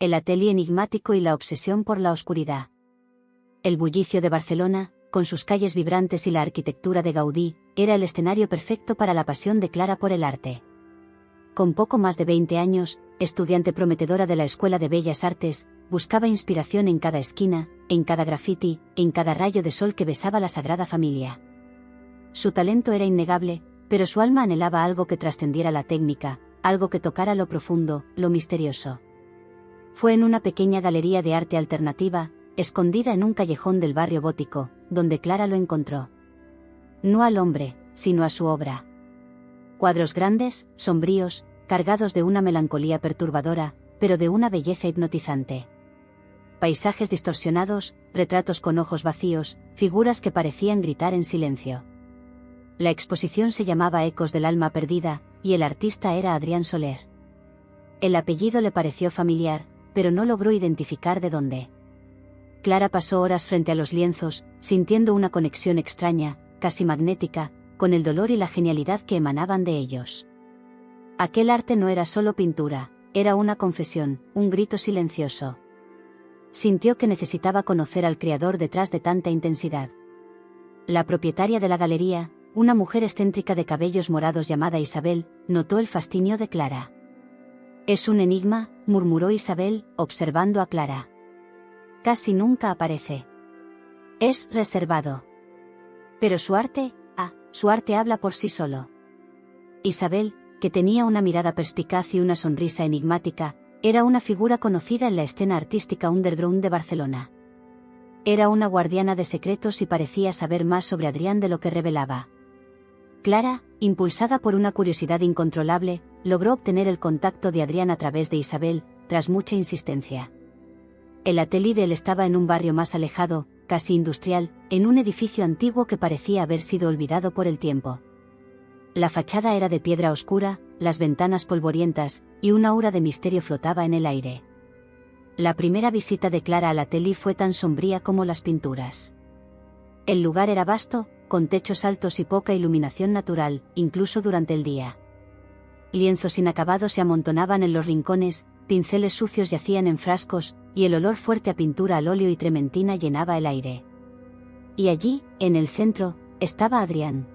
el atelier enigmático y la obsesión por la oscuridad. El bullicio de Barcelona, con sus calles vibrantes y la arquitectura de Gaudí, era el escenario perfecto para la pasión de Clara por el arte. Con poco más de 20 años, estudiante prometedora de la Escuela de Bellas Artes, buscaba inspiración en cada esquina, en cada grafiti, en cada rayo de sol que besaba la Sagrada Familia. Su talento era innegable, pero su alma anhelaba algo que trascendiera la técnica, algo que tocara lo profundo, lo misterioso. Fue en una pequeña galería de arte alternativa, escondida en un callejón del barrio gótico, donde Clara lo encontró. No al hombre, sino a su obra. Cuadros grandes, sombríos, cargados de una melancolía perturbadora, pero de una belleza hipnotizante. Paisajes distorsionados, retratos con ojos vacíos, figuras que parecían gritar en silencio. La exposición se llamaba Ecos del alma perdida, y el artista era Adrián Soler. El apellido le pareció familiar, pero no logró identificar de dónde. Clara pasó horas frente a los lienzos, sintiendo una conexión extraña, casi magnética, con el dolor y la genialidad que emanaban de ellos. Aquel arte no era solo pintura, era una confesión, un grito silencioso. Sintió que necesitaba conocer al creador detrás de tanta intensidad. La propietaria de la galería, una mujer excéntrica de cabellos morados llamada Isabel, notó el fascinio de Clara. «Es un enigma», murmuró Isabel, observando a Clara. «Casi nunca aparece. Es reservado. Pero su arte habla por sí solo». Isabel, que tenía una mirada perspicaz y una sonrisa enigmática, era una figura conocida en la escena artística underground de Barcelona. Era una guardiana de secretos y parecía saber más sobre Adrián de lo que revelaba. Clara, impulsada por una curiosidad incontrolable, logró obtener el contacto de Adrián a través de Isabel, tras mucha insistencia. El atelier de él estaba en un barrio más alejado, casi industrial, en un edificio antiguo que parecía haber sido olvidado por el tiempo. La fachada era de piedra oscura, las ventanas polvorientas, y una aura de misterio flotaba en el aire. La primera visita de Clara al atelier fue tan sombría como las pinturas. El lugar era vasto, con techos altos y poca iluminación natural, incluso durante el día. Lienzos inacabados se amontonaban en los rincones, pinceles sucios yacían en frascos, y el olor fuerte a pintura al óleo y trementina llenaba el aire. Y allí, en el centro, estaba Adrián.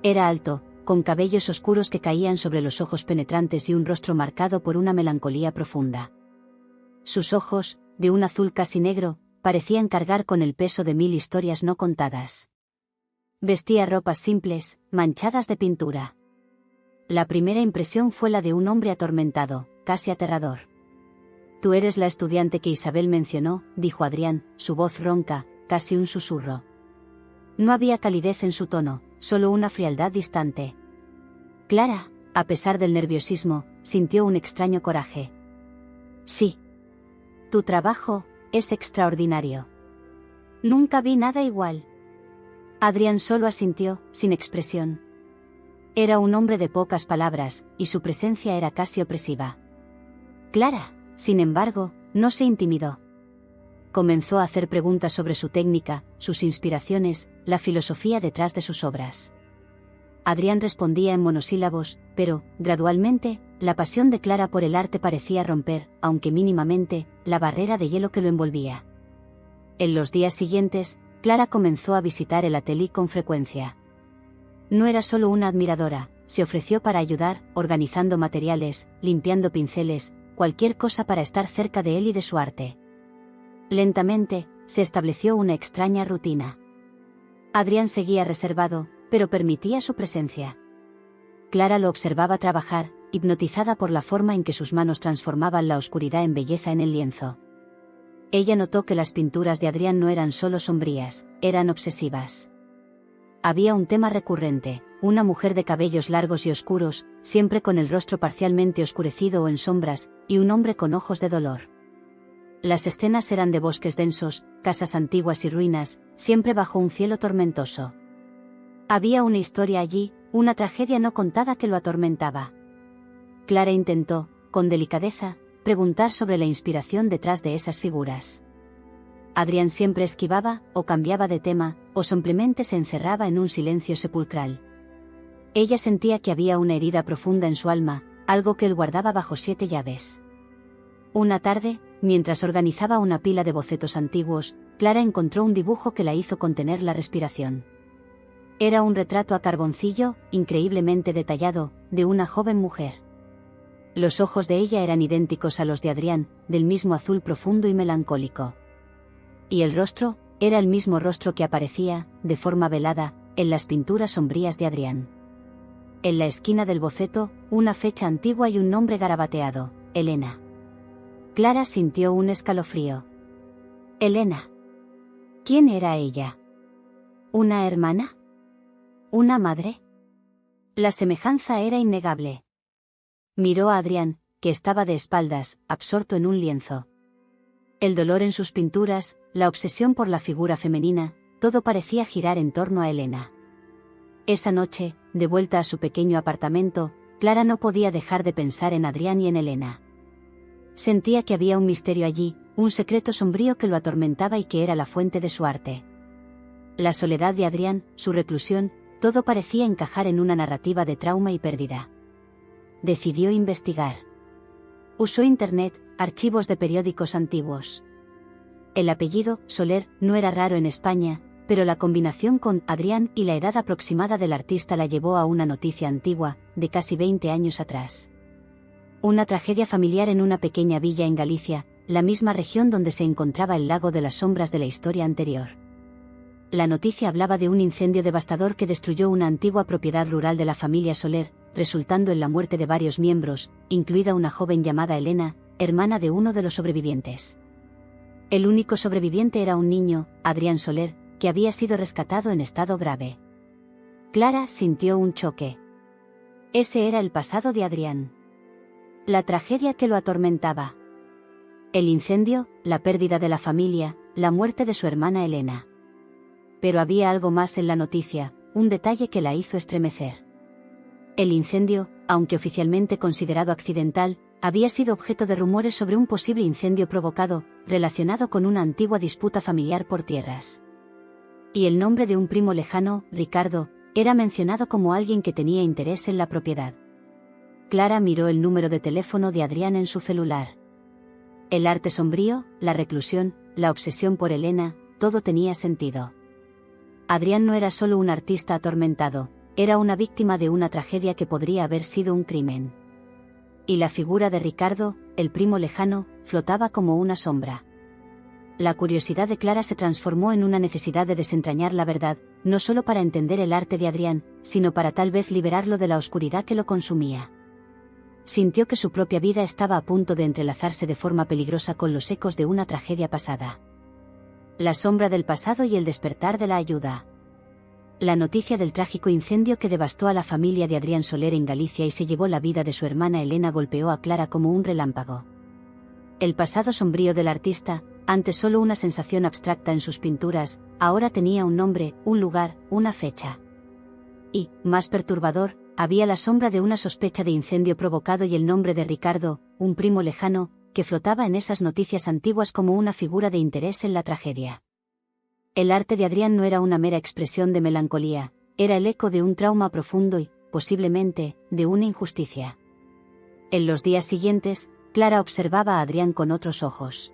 Era alto, con cabellos oscuros que caían sobre los ojos penetrantes y un rostro marcado por una melancolía profunda. Sus ojos, de un azul casi negro, parecían cargar con el peso de 1000 historias no contadas. Vestía ropas simples, manchadas de pintura. La primera impresión fue la de un hombre atormentado, casi aterrador. «Tú eres la estudiante que Isabel mencionó», dijo Adrián, su voz ronca, casi un susurro. No había calidez en su tono, solo una frialdad distante. Clara, a pesar del nerviosismo, sintió un extraño coraje. «Sí. Tu trabajo es extraordinario. Nunca vi nada igual». Adrián solo asintió, sin expresión. Era un hombre de pocas palabras, y su presencia era casi opresiva. Clara, sin embargo, no se intimidó. Comenzó a hacer preguntas sobre su técnica, sus inspiraciones, la filosofía detrás de sus obras. Adrián respondía en monosílabos, pero, gradualmente, la pasión de Clara por el arte parecía romper, aunque mínimamente, la barrera de hielo que lo envolvía. En los días siguientes, Clara comenzó a visitar el atelier con frecuencia. No era solo una admiradora, se ofreció para ayudar, organizando materiales, limpiando pinceles, cualquier cosa para estar cerca de él y de su arte. Lentamente, se estableció una extraña rutina. Adrián seguía reservado, pero permitía su presencia. Clara lo observaba trabajar, hipnotizada por la forma en que sus manos transformaban la oscuridad en belleza en el lienzo. Ella notó que las pinturas de Adrián no eran solo sombrías, eran obsesivas. Había un tema recurrente, una mujer de cabellos largos y oscuros, siempre con el rostro parcialmente oscurecido o en sombras, y un hombre con ojos de dolor. Las escenas eran de bosques densos, casas antiguas y ruinas, siempre bajo un cielo tormentoso. Había una historia allí, una tragedia no contada que lo atormentaba. Clara intentó, con delicadeza, preguntar sobre la inspiración detrás de esas figuras. Adrián siempre esquivaba, o cambiaba de tema, o simplemente se encerraba en un silencio sepulcral. Ella sentía que había una herida profunda en su alma, algo que él guardaba bajo 7 llaves. Una tarde, mientras organizaba una pila de bocetos antiguos, Clara encontró un dibujo que la hizo contener la respiración. Era un retrato a carboncillo, increíblemente detallado, de una joven mujer. Los ojos de ella eran idénticos a los de Adrián, del mismo azul profundo y melancólico. Y el rostro, era el mismo rostro que aparecía, de forma velada, en las pinturas sombrías de Adrián. En la esquina del boceto, una fecha antigua y un nombre garabateado, Elena. Clara sintió un escalofrío. Elena. ¿Quién era ella? ¿Una hermana? ¿Una madre? La semejanza era innegable. Miró a Adrián, que estaba de espaldas, absorto en un lienzo. El dolor en sus pinturas, la obsesión por la figura femenina, todo parecía girar en torno a Elena. Esa noche, de vuelta a su pequeño apartamento, Clara no podía dejar de pensar en Adrián y en Elena. Sentía que había un misterio allí, un secreto sombrío que lo atormentaba y que era la fuente de su arte. La soledad de Adrián, su reclusión, todo parecía encajar en una narrativa de trauma y pérdida. Decidió investigar. Usó internet, archivos de periódicos antiguos. El apellido, Soler, no era raro en España, pero la combinación con Adrián y la edad aproximada del artista la llevó a una noticia antigua, de casi 20 años atrás. Una tragedia familiar en una pequeña villa en Galicia, la misma región donde se encontraba el lago de las sombras de la historia anterior. La noticia hablaba de un incendio devastador que destruyó una antigua propiedad rural de la familia Soler, resultando en la muerte de varios miembros, incluida una joven llamada Elena, hermana de uno de los sobrevivientes. El único sobreviviente era un niño, Adrián Soler, que había sido rescatado en estado grave. Clara sintió un choque. Ese era el pasado de Adrián. La tragedia que lo atormentaba. El incendio, la pérdida de la familia, la muerte de su hermana Elena. Pero había algo más en la noticia, un detalle que la hizo estremecer. El incendio, aunque oficialmente considerado accidental, había sido objeto de rumores sobre un posible incendio provocado, relacionado con una antigua disputa familiar por tierras. Y el nombre de un primo lejano, Ricardo, era mencionado como alguien que tenía interés en la propiedad. Clara miró el número de teléfono de Adrián en su celular. El arte sombrío, la reclusión, la obsesión por Elena, todo tenía sentido. Adrián no era solo un artista atormentado, era una víctima de una tragedia que podría haber sido un crimen. Y la figura de Ricardo, el primo lejano, flotaba como una sombra. La curiosidad de Clara se transformó en una necesidad de desentrañar la verdad, no solo para entender el arte de Adrián, sino para tal vez liberarlo de la oscuridad que lo consumía. Sintió que su propia vida estaba a punto de entrelazarse de forma peligrosa con los ecos de una tragedia pasada. La sombra del pasado y el despertar de la ayuda. La noticia del trágico incendio que devastó a la familia de Adrián Soler en Galicia y se llevó la vida de su hermana Elena golpeó a Clara como un relámpago. El pasado sombrío del artista, antes solo una sensación abstracta en sus pinturas, ahora tenía un nombre, un lugar, una fecha. Y, más perturbador, había la sombra de una sospecha de incendio provocado y el nombre de Ricardo, un primo lejano, que flotaba en esas noticias antiguas como una figura de interés en la tragedia. El arte de Adrián no era una mera expresión de melancolía, era el eco de un trauma profundo y, posiblemente, de una injusticia. En los días siguientes, Clara observaba a Adrián con otros ojos.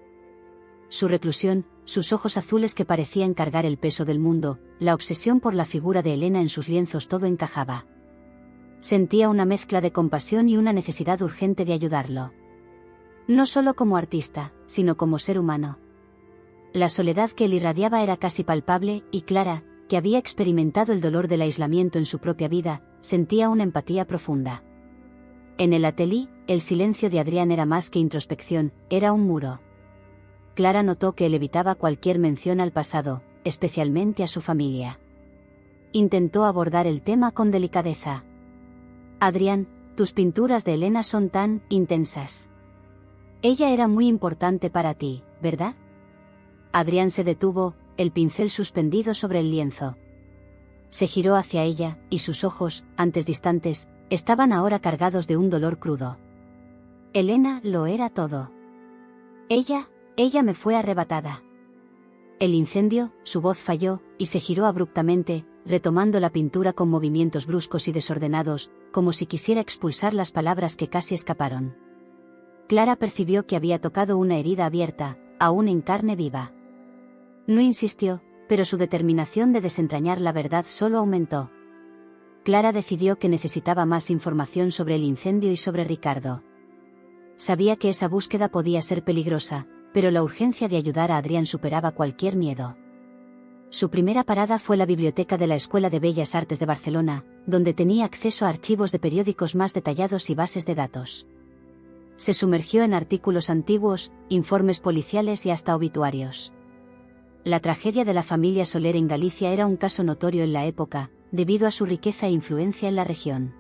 Su reclusión, sus ojos azules que parecían cargar el peso del mundo, la obsesión por la figura de Elena en sus lienzos, todo encajaba. Sentía una mezcla de compasión y una necesidad urgente de ayudarlo. No solo como artista, sino como ser humano. La soledad que él irradiaba era casi palpable, y Clara, que había experimentado el dolor del aislamiento en su propia vida, sentía una empatía profunda. En el atelier, el silencio de Adrián era más que introspección, era un muro. Clara notó que él evitaba cualquier mención al pasado, especialmente a su familia. Intentó abordar el tema con delicadeza. Adrián, tus pinturas de Elena son tan intensas. Ella era muy importante para ti, ¿verdad? Adrián se detuvo, el pincel suspendido sobre el lienzo. Se giró hacia ella, y sus ojos, antes distantes, estaban ahora cargados de un dolor crudo. Elena lo era todo. Ella me fue arrebatada. El incendio, su voz falló, y se giró abruptamente, retomando la pintura con movimientos bruscos y desordenados, como si quisiera expulsar las palabras que casi escaparon. Clara percibió que había tocado una herida abierta, aún en carne viva. No insistió, pero su determinación de desentrañar la verdad solo aumentó. Clara decidió que necesitaba más información sobre el incendio y sobre Ricardo. Sabía que esa búsqueda podía ser peligrosa, pero la urgencia de ayudar a Adrián superaba cualquier miedo. Su primera parada fue la biblioteca de la Escuela de Bellas Artes de Barcelona, donde tenía acceso a archivos de periódicos más detallados y bases de datos. Se sumergió en artículos antiguos, informes policiales y hasta obituarios. La tragedia de la familia Soler en Galicia era un caso notorio en la época, debido a su riqueza e influencia en la región.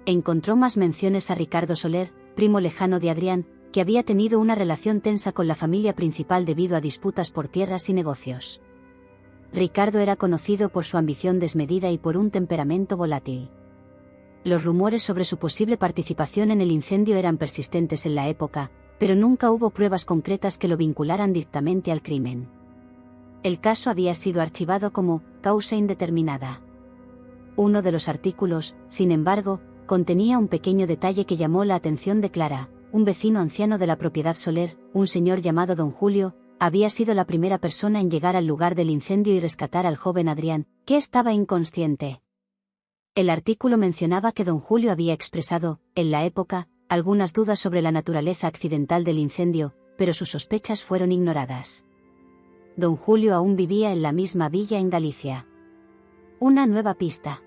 Encontró más menciones a Ricardo Soler, primo lejano de Adrián, que había tenido una relación tensa con la familia principal debido a disputas por tierras y negocios. Ricardo era conocido por su ambición desmedida y por un temperamento volátil. Los rumores sobre su posible participación en el incendio eran persistentes en la época, pero nunca hubo pruebas concretas que lo vincularan directamente al crimen. El caso había sido archivado como causa indeterminada. Uno de los artículos, sin embargo, contenía un pequeño detalle que llamó la atención de Clara. Un vecino anciano de la propiedad Soler, un señor llamado Don Julio, había sido la primera persona en llegar al lugar del incendio y rescatar al joven Adrián, que estaba inconsciente. El artículo mencionaba que Don Julio había expresado, en la época, algunas dudas sobre la naturaleza accidental del incendio, pero sus sospechas fueron ignoradas. Don Julio aún vivía en la misma villa en Galicia. Una nueva pista.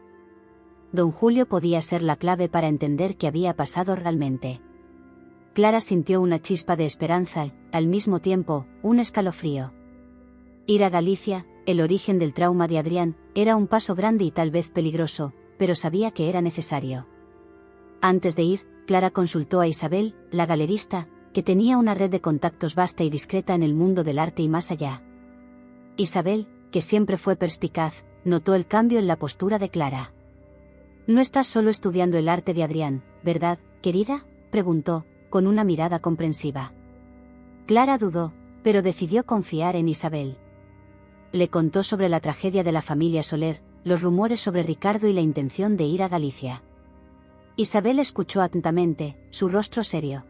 Don Julio podía ser la clave para entender qué había pasado realmente. Clara sintió una chispa de esperanza y, al mismo tiempo, un escalofrío. Ir a Galicia, el origen del trauma de Adrián, era un paso grande y tal vez peligroso, pero sabía que era necesario. Antes de ir, Clara consultó a Isabel, la galerista, que tenía una red de contactos vasta y discreta en el mundo del arte y más allá. Isabel, que siempre fue perspicaz, notó el cambio en la postura de Clara. «No estás solo estudiando el arte de Adrián, ¿verdad, querida?», preguntó, con una mirada comprensiva. Clara dudó, pero decidió confiar en Isabel. Le contó sobre la tragedia de la familia Soler, los rumores sobre Ricardo y la intención de ir a Galicia. Isabel escuchó atentamente, su rostro serio.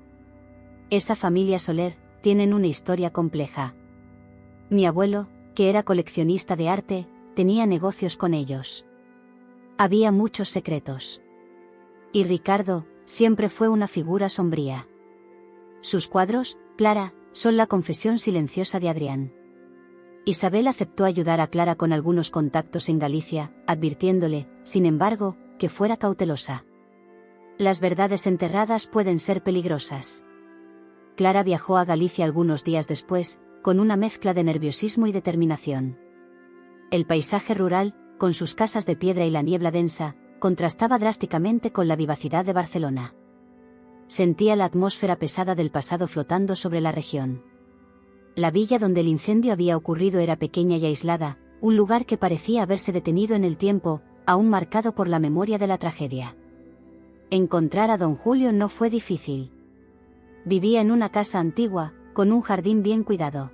«Esa familia Soler, tienen una historia compleja. Mi abuelo, que era coleccionista de arte, tenía negocios con ellos. Había muchos secretos. Y Ricardo, siempre fue una figura sombría. Sus cuadros, Clara, son la confesión silenciosa de Adrián». Isabel aceptó ayudar a Clara con algunos contactos en Galicia, advirtiéndole, sin embargo, que fuera cautelosa. Las verdades enterradas pueden ser peligrosas. Clara viajó a Galicia algunos días después, con una mezcla de nerviosismo y determinación. El paisaje rural, con sus casas de piedra y la niebla densa, contrastaba drásticamente con la vivacidad de Barcelona. Sentía la atmósfera pesada del pasado flotando sobre la región. La villa donde el incendio había ocurrido era pequeña y aislada, un lugar que parecía haberse detenido en el tiempo, aún marcado por la memoria de la tragedia. Encontrar a Don Julio no fue difícil. Vivía en una casa antigua, con un jardín bien cuidado.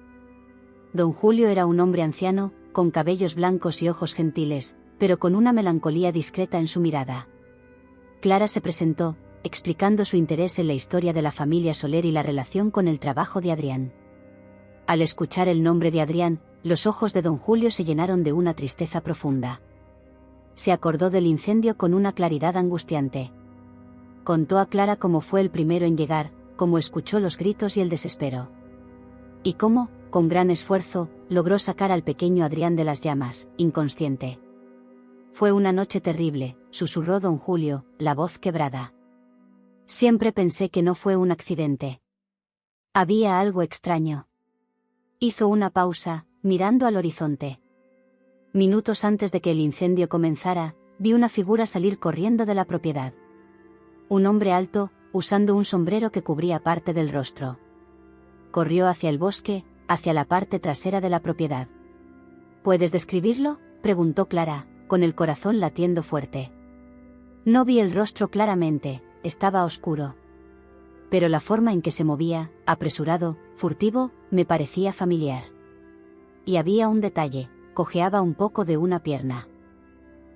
Don Julio era un hombre anciano, con cabellos blancos y ojos gentiles, pero con una melancolía discreta en su mirada. Clara se presentó, explicando su interés en la historia de la familia Soler y la relación con el trabajo de Adrián. Al escuchar el nombre de Adrián, los ojos de Don Julio se llenaron de una tristeza profunda. Se acordó del incendio con una claridad angustiante. Contó a Clara cómo fue el primero en llegar, cómo escuchó los gritos y el desespero. Y cómo, con gran esfuerzo, logró sacar al pequeño Adrián de las llamas, inconsciente. «Fue una noche terrible», susurró Don Julio, la voz quebrada. «Siempre pensé que no fue un accidente. Había algo extraño». Hizo una pausa, mirando al horizonte. Minutos antes de que el incendio comenzara, vi una figura salir corriendo de la propiedad. Un hombre alto, usando un sombrero que cubría parte del rostro. Corrió hacia el bosque, hacia la parte trasera de la propiedad. «¿Puedes describirlo?», preguntó Clara, con el corazón latiendo fuerte. No vi el rostro claramente, estaba oscuro. Pero la forma en que se movía, apresurado, furtivo, me parecía familiar. Y había un detalle, cojeaba un poco de una pierna.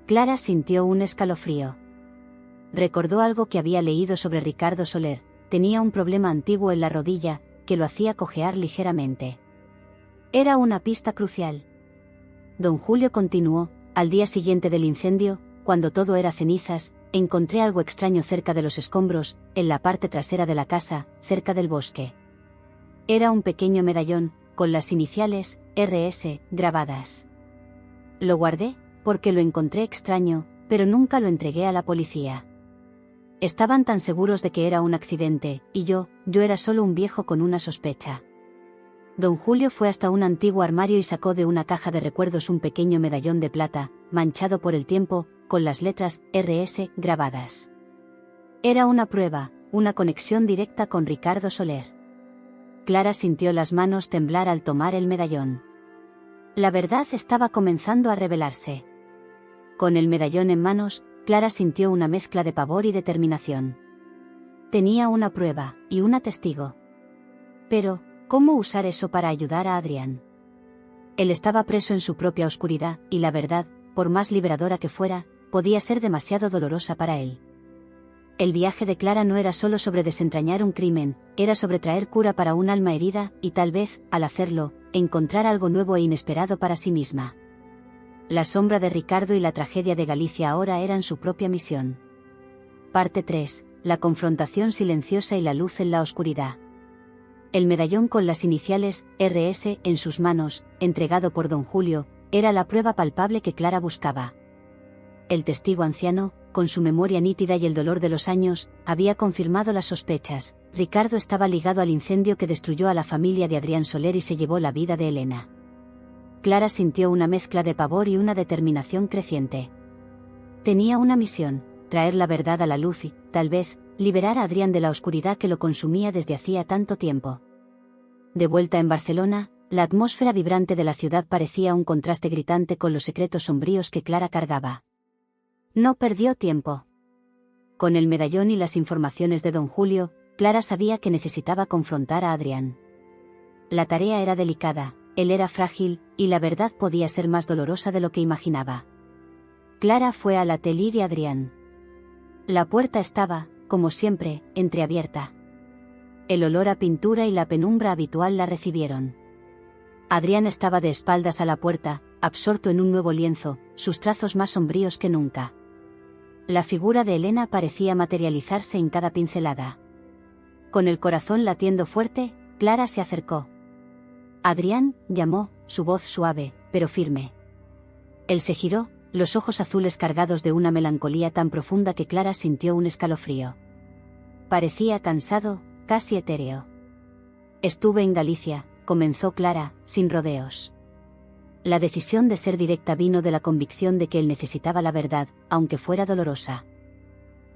Clara sintió un escalofrío. Recordó algo que había leído sobre Ricardo Soler, tenía un problema antiguo en la rodilla, que lo hacía cojear ligeramente. Era una pista crucial. Don Julio continuó: al día siguiente del incendio, cuando todo era cenizas, encontré algo extraño cerca de los escombros, en la parte trasera de la casa, cerca del bosque. Era un pequeño medallón, con las iniciales RS grabadas. Lo guardé, porque lo encontré extraño, pero nunca lo entregué a la policía. Estaban tan seguros de que era un accidente, y yo era solo un viejo con una sospecha. Don Julio fue hasta un antiguo armario y sacó de una caja de recuerdos un pequeño medallón de plata, manchado por el tiempo, con las letras RS grabadas. Era una prueba, una conexión directa con Ricardo Soler. Clara sintió las manos temblar al tomar el medallón. La verdad estaba comenzando a revelarse. Con el medallón en manos, Clara sintió una mezcla de pavor y determinación. Tenía una prueba, y una testigo. Pero, ¿cómo usar eso para ayudar a Adrián? Él estaba preso en su propia oscuridad, y la verdad, por más liberadora que fuera, podía ser demasiado dolorosa para él. El viaje de Clara no era solo sobre desentrañar un crimen, era sobre traer cura para un alma herida, y tal vez, al hacerlo, encontrar algo nuevo e inesperado para sí misma. La sombra de Ricardo y la tragedia de Galicia ahora eran su propia misión. Parte 3. La confrontación silenciosa y la luz en la oscuridad. El medallón con las iniciales RS en sus manos, entregado por don Julio, era la prueba palpable que Clara buscaba. El testigo anciano, con su memoria nítida y el dolor de los años, había confirmado las sospechas. Ricardo estaba ligado al incendio que destruyó a la familia de Adrián Soler y se llevó la vida de Elena. Clara sintió una mezcla de pavor y una determinación creciente. Tenía una misión: traer la verdad a la luz y, tal vez, liberar a Adrián de la oscuridad que lo consumía desde hacía tanto tiempo. De vuelta en Barcelona, la atmósfera vibrante de la ciudad parecía un contraste gritante con los secretos sombríos que Clara cargaba. No perdió tiempo. Con el medallón y las informaciones de don Julio, Clara sabía que necesitaba confrontar a Adrián. La tarea era delicada, él era frágil, y la verdad podía ser más dolorosa de lo que imaginaba. Clara fue al atelier de Adrián. La puerta estaba, como siempre, entreabierta. El olor a pintura y la penumbra habitual la recibieron. Adrián estaba de espaldas a la puerta, absorto en un nuevo lienzo, sus trazos más sombríos que nunca. La figura de Elena parecía materializarse en cada pincelada. Con el corazón latiendo fuerte, Clara se acercó. Adrián, llamó, su voz suave, pero firme. Él se giró, los ojos azules cargados de una melancolía tan profunda que Clara sintió un escalofrío. Parecía cansado, casi etéreo. Estuve en Galicia, comenzó Clara, sin rodeos. La decisión de ser directa vino de la convicción de que él necesitaba la verdad, aunque fuera dolorosa.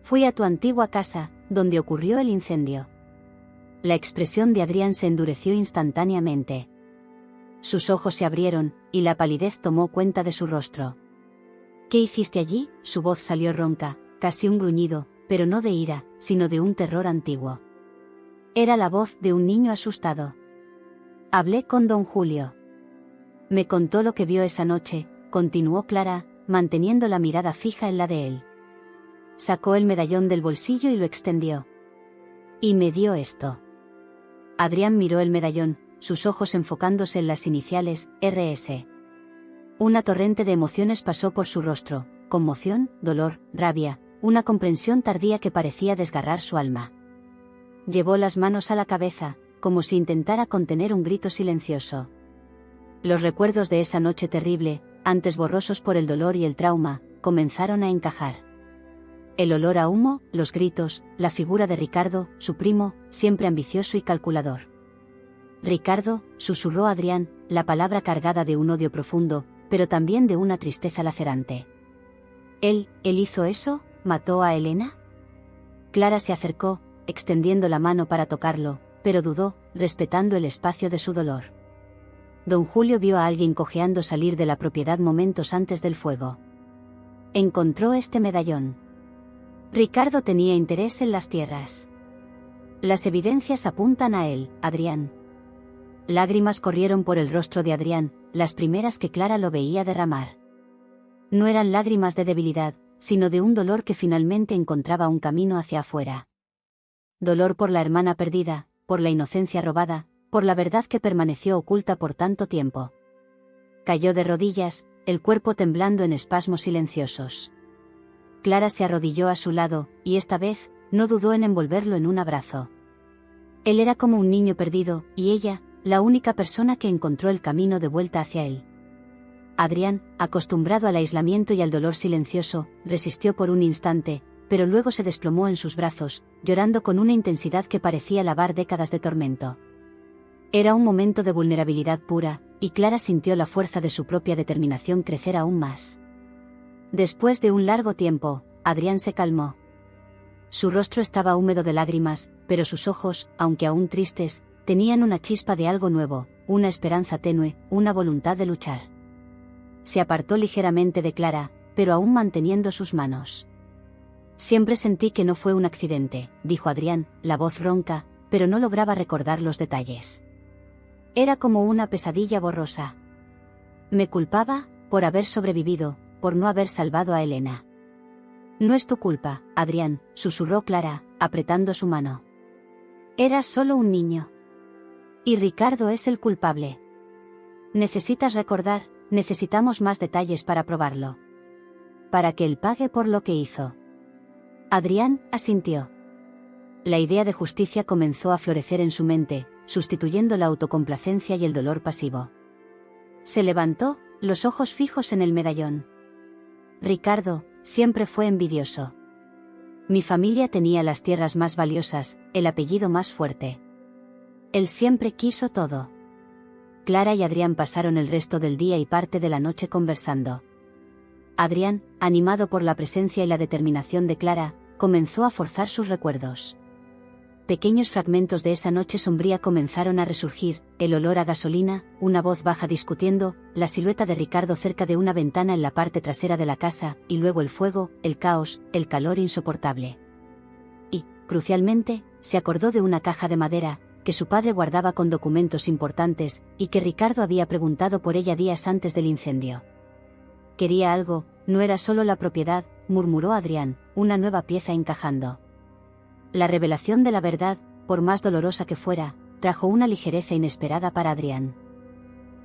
Fui a tu antigua casa, donde ocurrió el incendio. La expresión de Adrián se endureció instantáneamente. Sus ojos se abrieron, y la palidez tomó cuenta de su rostro. ¿Qué hiciste allí? Su voz salió ronca, casi un gruñido, pero no de ira, sino de un terror antiguo. Era la voz de un niño asustado. Hablé con don Julio. Me contó lo que vio esa noche, continuó Clara, manteniendo la mirada fija en la de él. Sacó el medallón del bolsillo y lo extendió. Y me dio esto. Adrián miró el medallón, sus ojos enfocándose en las iniciales RS. Una torrente de emociones pasó por su rostro: conmoción, dolor, rabia, una comprensión tardía que parecía desgarrar su alma. Llevó las manos a la cabeza, como si intentara contener un grito silencioso. Los recuerdos de esa noche terrible, antes borrosos por el dolor y el trauma, comenzaron a encajar. El olor a humo, los gritos, la figura de Ricardo, su primo, siempre ambicioso y calculador. Ricardo, susurró Adrián, la palabra cargada de un odio profundo, pero también de una tristeza lacerante. ¿Él hizo eso? ¿Mató a Elena? Clara se acercó, extendiendo la mano para tocarlo, pero dudó, respetando el espacio de su dolor. Don Julio vio a alguien cojeando salir de la propiedad momentos antes del fuego. Encontró este medallón. Ricardo tenía interés en las tierras. Las evidencias apuntan a él, Adrián. Lágrimas corrieron por el rostro de Adrián, las primeras que Clara lo veía derramar. No eran lágrimas de debilidad, sino de un dolor que finalmente encontraba un camino hacia afuera. Dolor por la hermana perdida, por la inocencia robada, por la verdad que permaneció oculta por tanto tiempo. Cayó de rodillas, el cuerpo temblando en espasmos silenciosos. Clara se arrodilló a su lado, y esta vez, no dudó en envolverlo en un abrazo. Él era como un niño perdido, y ella, la única persona que encontró el camino de vuelta hacia él. Adrián, acostumbrado al aislamiento y al dolor silencioso, resistió por un instante, pero luego se desplomó en sus brazos, llorando con una intensidad que parecía lavar décadas de tormento. Era un momento de vulnerabilidad pura, y Clara sintió la fuerza de su propia determinación crecer aún más. Después de un largo tiempo, Adrián se calmó. Su rostro estaba húmedo de lágrimas, pero sus ojos, aunque aún tristes, tenían una chispa de algo nuevo, una esperanza tenue, una voluntad de luchar. Se apartó ligeramente de Clara, pero aún manteniendo sus manos. Siempre sentí que no fue un accidente, dijo Adrián, la voz ronca, pero no lograba recordar los detalles. Era como una pesadilla borrosa. Me culpaba, por haber sobrevivido, por no haber salvado a Elena. No es tu culpa, Adrián, susurró Clara, apretando su mano. Eras solo un niño. Y Ricardo es el culpable. Necesitas recordar, necesitamos más detalles para probarlo. Para que él pague por lo que hizo. Adrián asintió. La idea de justicia comenzó a florecer en su mente, sustituyendo la autocomplacencia y el dolor pasivo. Se levantó, los ojos fijos en el medallón. Ricardo siempre fue envidioso. Mi familia tenía las tierras más valiosas, el apellido más fuerte. Él siempre quiso todo. Clara y Adrián pasaron el resto del día y parte de la noche conversando. Adrián, animado por la presencia y la determinación de Clara, comenzó a forzar sus recuerdos. Pequeños fragmentos de esa noche sombría comenzaron a resurgir, el olor a gasolina, una voz baja discutiendo, la silueta de Ricardo cerca de una ventana en la parte trasera de la casa, y luego el fuego, el caos, el calor insoportable. Y, crucialmente, se acordó de una caja de madera, que su padre guardaba con documentos importantes, y que Ricardo había preguntado por ella días antes del incendio. Quería algo, no era solo la propiedad, murmuró Adrián, una nueva pieza encajando. La revelación de la verdad, por más dolorosa que fuera, trajo una ligereza inesperada para Adrián.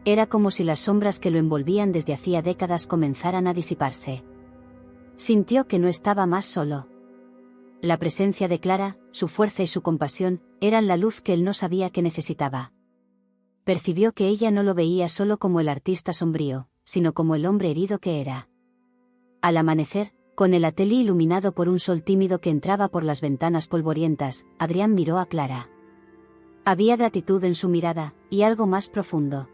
Era como si las sombras que lo envolvían desde hacía décadas comenzaran a disiparse. Sintió que no estaba más solo. La presencia de Clara, su fuerza y su compasión, eran la luz que él no sabía que necesitaba. Percibió que ella no lo veía solo como el artista sombrío, sino como el hombre herido que era. Al amanecer, con el atelier iluminado por un sol tímido que entraba por las ventanas polvorientas, Adrián miró a Clara. Había gratitud en su mirada, y algo más profundo.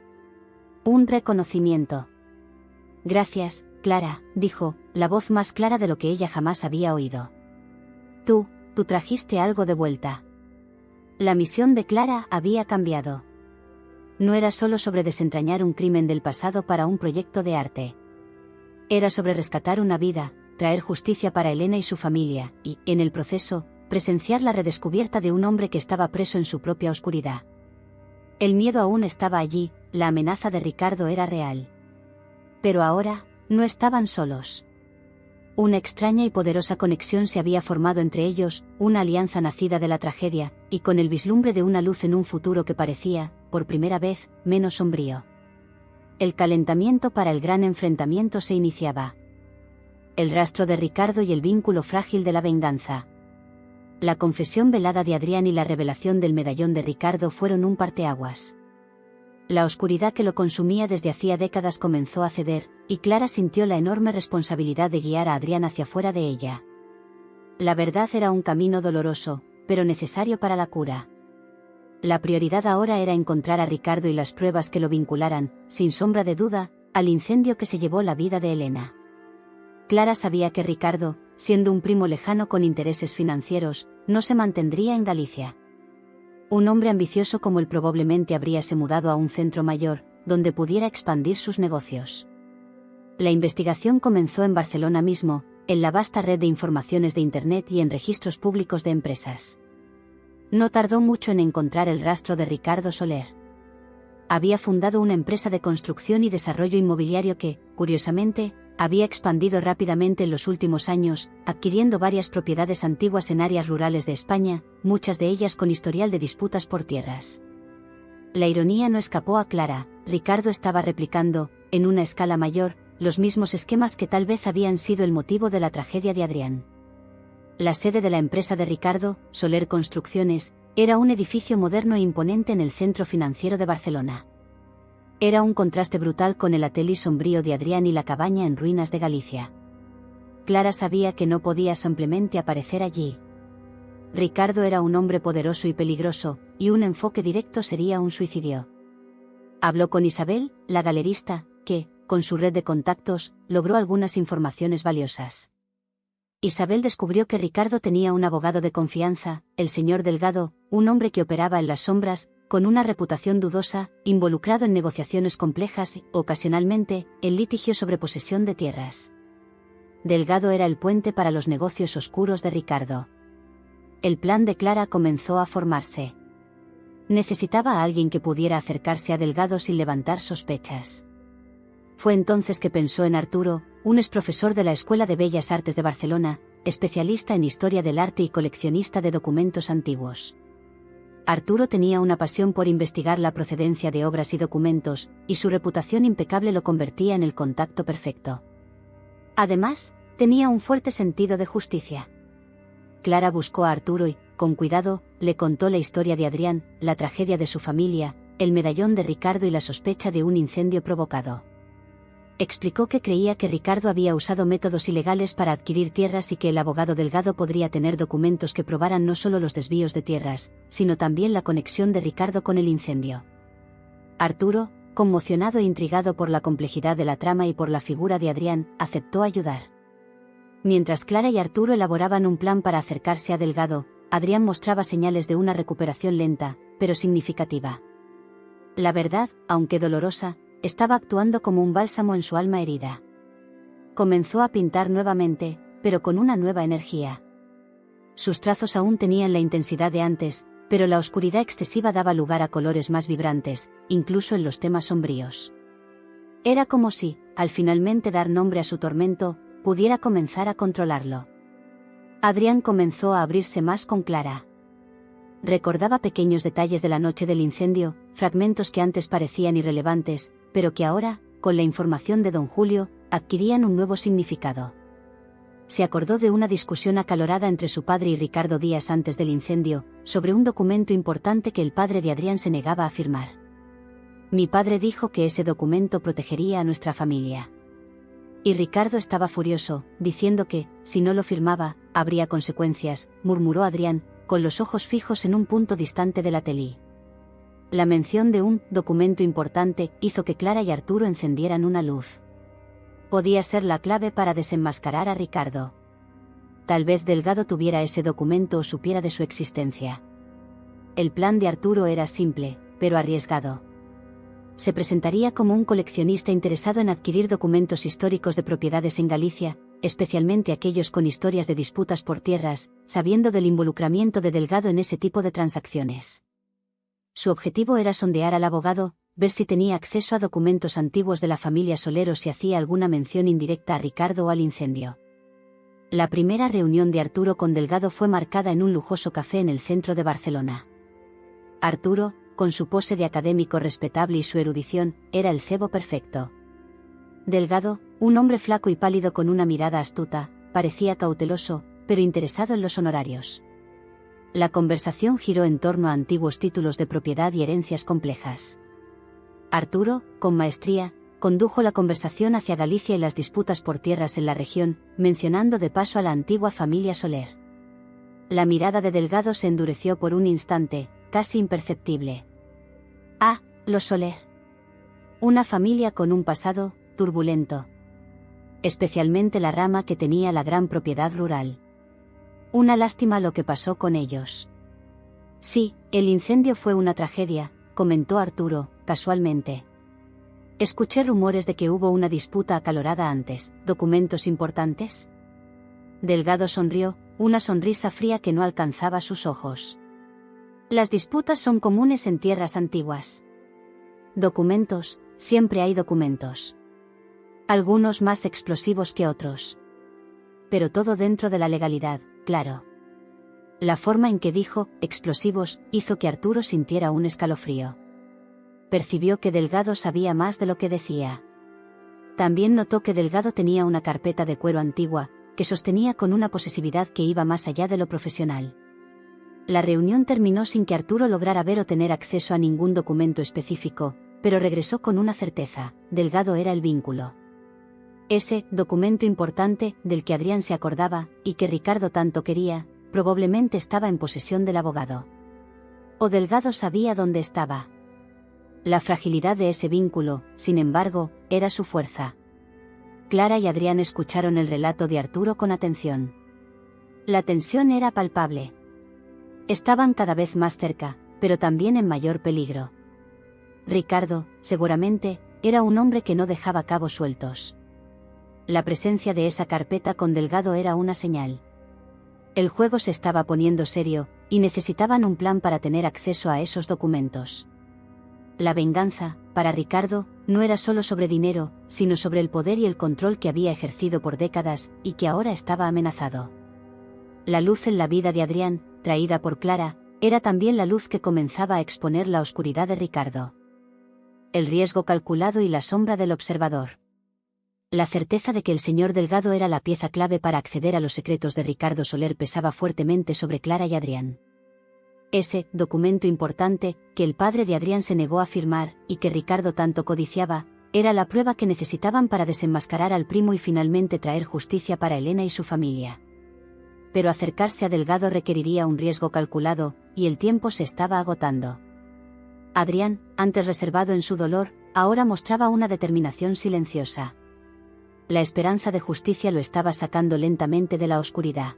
Un reconocimiento. Gracias, Clara, dijo, la voz más clara de lo que ella jamás había oído. Tú trajiste algo de vuelta. La misión de Clara había cambiado. No era solo sobre desentrañar un crimen del pasado para un proyecto de arte. Era sobre rescatar una vida, traer justicia para Elena y su familia, y, en el proceso, presenciar la redescubierta de un hombre que estaba preso en su propia oscuridad. El miedo aún estaba allí, la amenaza de Ricardo era real. Pero ahora, no estaban solos. Una extraña y poderosa conexión se había formado entre ellos, una alianza nacida de la tragedia, y con el vislumbre de una luz en un futuro que parecía, por primera vez, menos sombrío. El calentamiento para el gran enfrentamiento se iniciaba. El rastro de Ricardo y el vínculo frágil de la venganza. La confesión velada de Adrián y la revelación del medallón de Ricardo fueron un parteaguas. La oscuridad que lo consumía desde hacía décadas comenzó a ceder, y Clara sintió la enorme responsabilidad de guiar a Adrián hacia fuera de ella. La verdad era un camino doloroso, pero necesario para la cura. La prioridad ahora era encontrar a Ricardo y las pruebas que lo vincularan, sin sombra de duda, al incendio que se llevó la vida de Elena. Clara sabía que Ricardo, siendo un primo lejano con intereses financieros, no se mantendría en Galicia. Un hombre ambicioso como él probablemente habríase mudado a un centro mayor, donde pudiera expandir sus negocios. La investigación comenzó en Barcelona mismo, en la vasta red de informaciones de Internet y en registros públicos de empresas. No tardó mucho en encontrar el rastro de Ricardo Soler. Había fundado una empresa de construcción y desarrollo inmobiliario que, curiosamente, había expandido rápidamente en los últimos años, adquiriendo varias propiedades antiguas en áreas rurales de España, muchas de ellas con historial de disputas por tierras. La ironía no escapó a Clara. Ricardo estaba replicando, en una escala mayor, los mismos esquemas que tal vez habían sido el motivo de la tragedia de Adrián. La sede de la empresa de Ricardo, Soler Construcciones, era un edificio moderno e imponente en el centro financiero de Barcelona. Era un contraste brutal con el atelier sombrío de Adrián y la cabaña en ruinas de Galicia. Clara sabía que no podía simplemente aparecer allí. Ricardo era un hombre poderoso y peligroso, y un enfoque directo sería un suicidio. Habló con Isabel, la galerista, que, con su red de contactos, logró algunas informaciones valiosas. Isabel descubrió que Ricardo tenía un abogado de confianza, el señor Delgado, un hombre que operaba en las sombras, con una reputación dudosa, involucrado en negociaciones complejas y, ocasionalmente, en litigios sobre posesión de tierras. Delgado era el puente para los negocios oscuros de Ricardo. El plan de Clara comenzó a formarse. Necesitaba a alguien que pudiera acercarse a Delgado sin levantar sospechas. Fue entonces que pensó en Arturo, un exprofesor de la Escuela de Bellas Artes de Barcelona, especialista en historia del arte y coleccionista de documentos antiguos. Arturo tenía una pasión por investigar la procedencia de obras y documentos, y su reputación impecable lo convertía en el contacto perfecto. Además, tenía un fuerte sentido de justicia. Clara buscó a Arturo y, con cuidado, le contó la historia de Adrián, la tragedia de su familia, el medallón de Ricardo y la sospecha de un incendio provocado. Explicó que creía que Ricardo había usado métodos ilegales para adquirir tierras y que el abogado Delgado podría tener documentos que probaran no solo los desvíos de tierras, sino también la conexión de Ricardo con el incendio. Arturo, conmocionado e intrigado por la complejidad de la trama y por la figura de Adrián, aceptó ayudar. Mientras Clara y Arturo elaboraban un plan para acercarse a Delgado, Adrián mostraba señales de una recuperación lenta, pero significativa. La verdad, aunque dolorosa, estaba actuando como un bálsamo en su alma herida. Comenzó a pintar nuevamente, pero con una nueva energía. Sus trazos aún tenían la intensidad de antes, pero la oscuridad excesiva daba lugar a colores más vibrantes, incluso en los temas sombríos. Era como si, al finalmente dar nombre a su tormento, pudiera comenzar a controlarlo. Adrián comenzó a abrirse más con Clara. Recordaba pequeños detalles de la noche del incendio, fragmentos que antes parecían irrelevantes, pero que ahora, con la información de don Julio, adquirían un nuevo significado. Se acordó de una discusión acalorada entre su padre y Ricardo días antes del incendio, sobre un documento importante que el padre de Adrián se negaba a firmar. Mi padre dijo que ese documento protegería a nuestra familia. Y Ricardo estaba furioso, diciendo que, si no lo firmaba, habría consecuencias, murmuró Adrián, con los ojos fijos en un punto distante del atelier. La mención de un documento importante hizo que Clara y Arturo encendieran una luz. Podía ser la clave para desenmascarar a Ricardo. Tal vez Delgado tuviera ese documento o supiera de su existencia. El plan de Arturo era simple, pero arriesgado. Se presentaría como un coleccionista interesado en adquirir documentos históricos de propiedades en Galicia, especialmente aquellos con historias de disputas por tierras, sabiendo del involucramiento de Delgado en ese tipo de transacciones. Su objetivo era sondear al abogado, ver si tenía acceso a documentos antiguos de la familia Soler o si hacía alguna mención indirecta a Ricardo o al incendio. La primera reunión de Arturo con Delgado fue marcada en un lujoso café en el centro de Barcelona. Arturo, con su pose de académico respetable y su erudición, era el cebo perfecto. Delgado, un hombre flaco y pálido con una mirada astuta, parecía cauteloso, pero interesado en los honorarios. La conversación giró en torno a antiguos títulos de propiedad y herencias complejas. Arturo, con maestría, condujo la conversación hacia Galicia y las disputas por tierras en la región, mencionando de paso a la antigua familia Soler. La mirada de Delgado se endureció por un instante, casi imperceptible. Ah, los Soler. Una familia con un pasado turbulento. Especialmente la rama que tenía la gran propiedad rural. Una lástima lo que pasó con ellos. Sí, el incendio fue una tragedia, comentó Arturo, casualmente. Escuché rumores de que hubo una disputa acalorada antes. ¿Documentos importantes? Delgado sonrió, una sonrisa fría que no alcanzaba sus ojos. Las disputas son comunes en tierras antiguas. Documentos, siempre hay documentos. Algunos más explosivos que otros. Pero todo dentro de la legalidad, claro. La forma en que dijo explosivos hizo que Arturo sintiera un escalofrío. Percibió que Delgado sabía más de lo que decía. También notó que Delgado tenía una carpeta de cuero antigua, que sostenía con una posesividad que iba más allá de lo profesional. La reunión terminó sin que Arturo lograra ver o tener acceso a ningún documento específico, pero regresó con una certeza: Delgado era el vínculo. Ese documento importante, del que Adrián se acordaba, y que Ricardo tanto quería, probablemente estaba en posesión del abogado. O Delgado sabía dónde estaba. La fragilidad de ese vínculo, sin embargo, era su fuerza. Clara y Adrián escucharon el relato de Arturo con atención. La tensión era palpable. Estaban cada vez más cerca, pero también en mayor peligro. Ricardo, seguramente, era un hombre que no dejaba cabos sueltos. La presencia de esa carpeta con Delgado era una señal. El juego se estaba poniendo serio, y necesitaban un plan para tener acceso a esos documentos. La venganza, para Ricardo, no era solo sobre dinero, sino sobre el poder y el control que había ejercido por décadas, y que ahora estaba amenazado. La luz en la vida de Adrián, traída por Clara, era también la luz que comenzaba a exponer la oscuridad de Ricardo. El riesgo calculado y la sombra del observador. La certeza de que el señor Delgado era la pieza clave para acceder a los secretos de Ricardo Soler pesaba fuertemente sobre Clara y Adrián. Ese documento importante, que el padre de Adrián se negó a firmar, y que Ricardo tanto codiciaba, era la prueba que necesitaban para desenmascarar al primo y finalmente traer justicia para Elena y su familia. Pero acercarse a Delgado requeriría un riesgo calculado, y el tiempo se estaba agotando. Adrián, antes reservado en su dolor, ahora mostraba una determinación silenciosa. La esperanza de justicia lo estaba sacando lentamente de la oscuridad.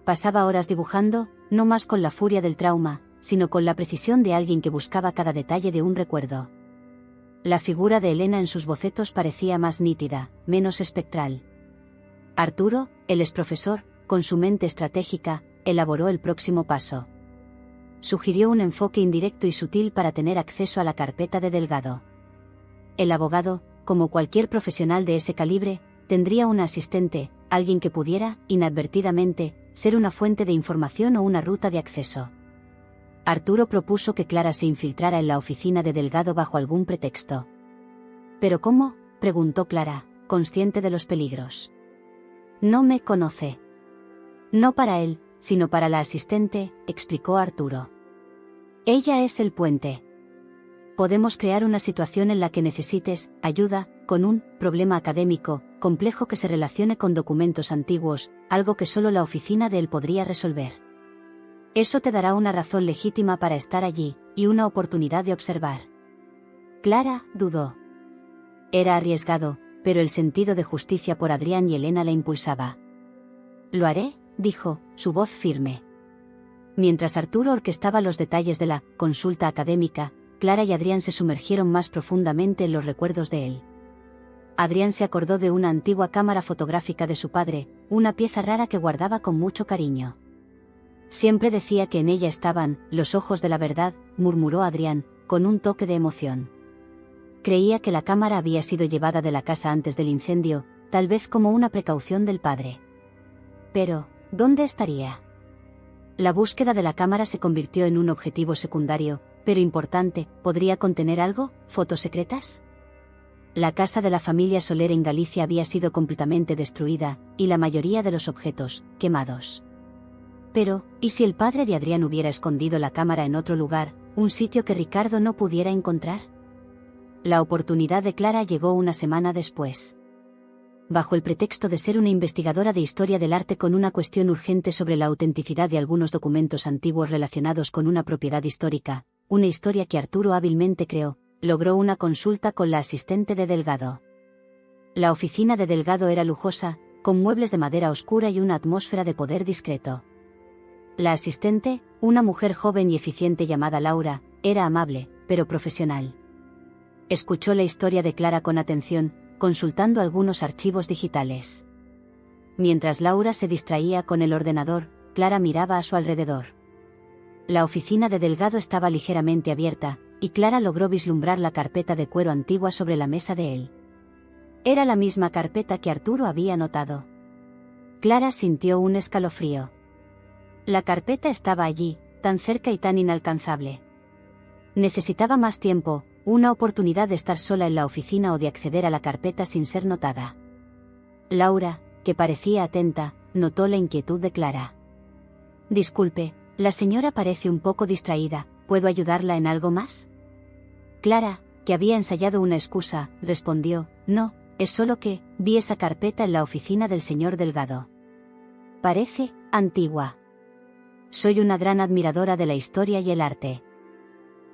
Pasaba horas dibujando, no más con la furia del trauma, sino con la precisión de alguien que buscaba cada detalle de un recuerdo. La figura de Elena en sus bocetos parecía más nítida, menos espectral. Arturo, el exprofesor, con su mente estratégica, elaboró el próximo paso. Sugirió un enfoque indirecto y sutil para tener acceso a la carpeta de Delgado. El abogado, como cualquier profesional de ese calibre, tendría un asistente, alguien que pudiera, inadvertidamente, ser una fuente de información o una ruta de acceso. Arturo propuso que Clara se infiltrara en la oficina de Delgado bajo algún pretexto. ¿Pero cómo?, preguntó Clara, consciente de los peligros. No me conoce. No para él, sino para la asistente, explicó Arturo. Ella es el puente. Podemos crear una situación en la que necesites ayuda, con un problema académico, complejo que se relacione con documentos antiguos, algo que solo la oficina de él podría resolver. Eso te dará una razón legítima para estar allí, y una oportunidad de observar. Clara dudó. Era arriesgado, pero el sentido de justicia por Adrián y Elena la impulsaba. Lo haré, dijo, su voz firme. Mientras Arturo orquestaba los detalles de la consulta académica, Clara y Adrián se sumergieron más profundamente en los recuerdos de él. Adrián se acordó de una antigua cámara fotográfica de su padre, una pieza rara que guardaba con mucho cariño. Siempre decía que en ella estaban los ojos de la verdad, murmuró Adrián, con un toque de emoción. Creía que la cámara había sido llevada de la casa antes del incendio, tal vez como una precaución del padre. Pero, ¿dónde estaría? La búsqueda de la cámara se convirtió en un objetivo secundario, pero importante. ¿Podría contener algo? ¿Fotos secretas? La casa de la familia Soler en Galicia había sido completamente destruida, y la mayoría de los objetos, quemados. Pero, ¿y si el padre de Adrián hubiera escondido la cámara en otro lugar, un sitio que Ricardo no pudiera encontrar? La oportunidad de Clara llegó una semana después. Bajo el pretexto de ser una investigadora de historia del arte con una cuestión urgente sobre la autenticidad de algunos documentos antiguos relacionados con una propiedad histórica, una historia que Arturo hábilmente creó, logró una consulta con la asistente de Delgado. La oficina de Delgado era lujosa, con muebles de madera oscura y una atmósfera de poder discreto. La asistente, una mujer joven y eficiente llamada Laura, era amable, pero profesional. Escuchó la historia de Clara con atención, consultando algunos archivos digitales. Mientras Laura se distraía con el ordenador, Clara miraba a su alrededor. La oficina de Delgado estaba ligeramente abierta, y Clara logró vislumbrar la carpeta de cuero antigua sobre la mesa de él. Era la misma carpeta que Arturo había notado. Clara sintió un escalofrío. La carpeta estaba allí, tan cerca y tan inalcanzable. Necesitaba más tiempo, una oportunidad de estar sola en la oficina o de acceder a la carpeta sin ser notada. Laura, que parecía atenta, notó la inquietud de Clara. Disculpe, la señora parece un poco distraída, ¿puedo ayudarla en algo más? Clara, que había ensayado una excusa, respondió, no, es solo que vi esa carpeta en la oficina del señor Delgado. Parece antigua. Soy una gran admiradora de la historia y el arte.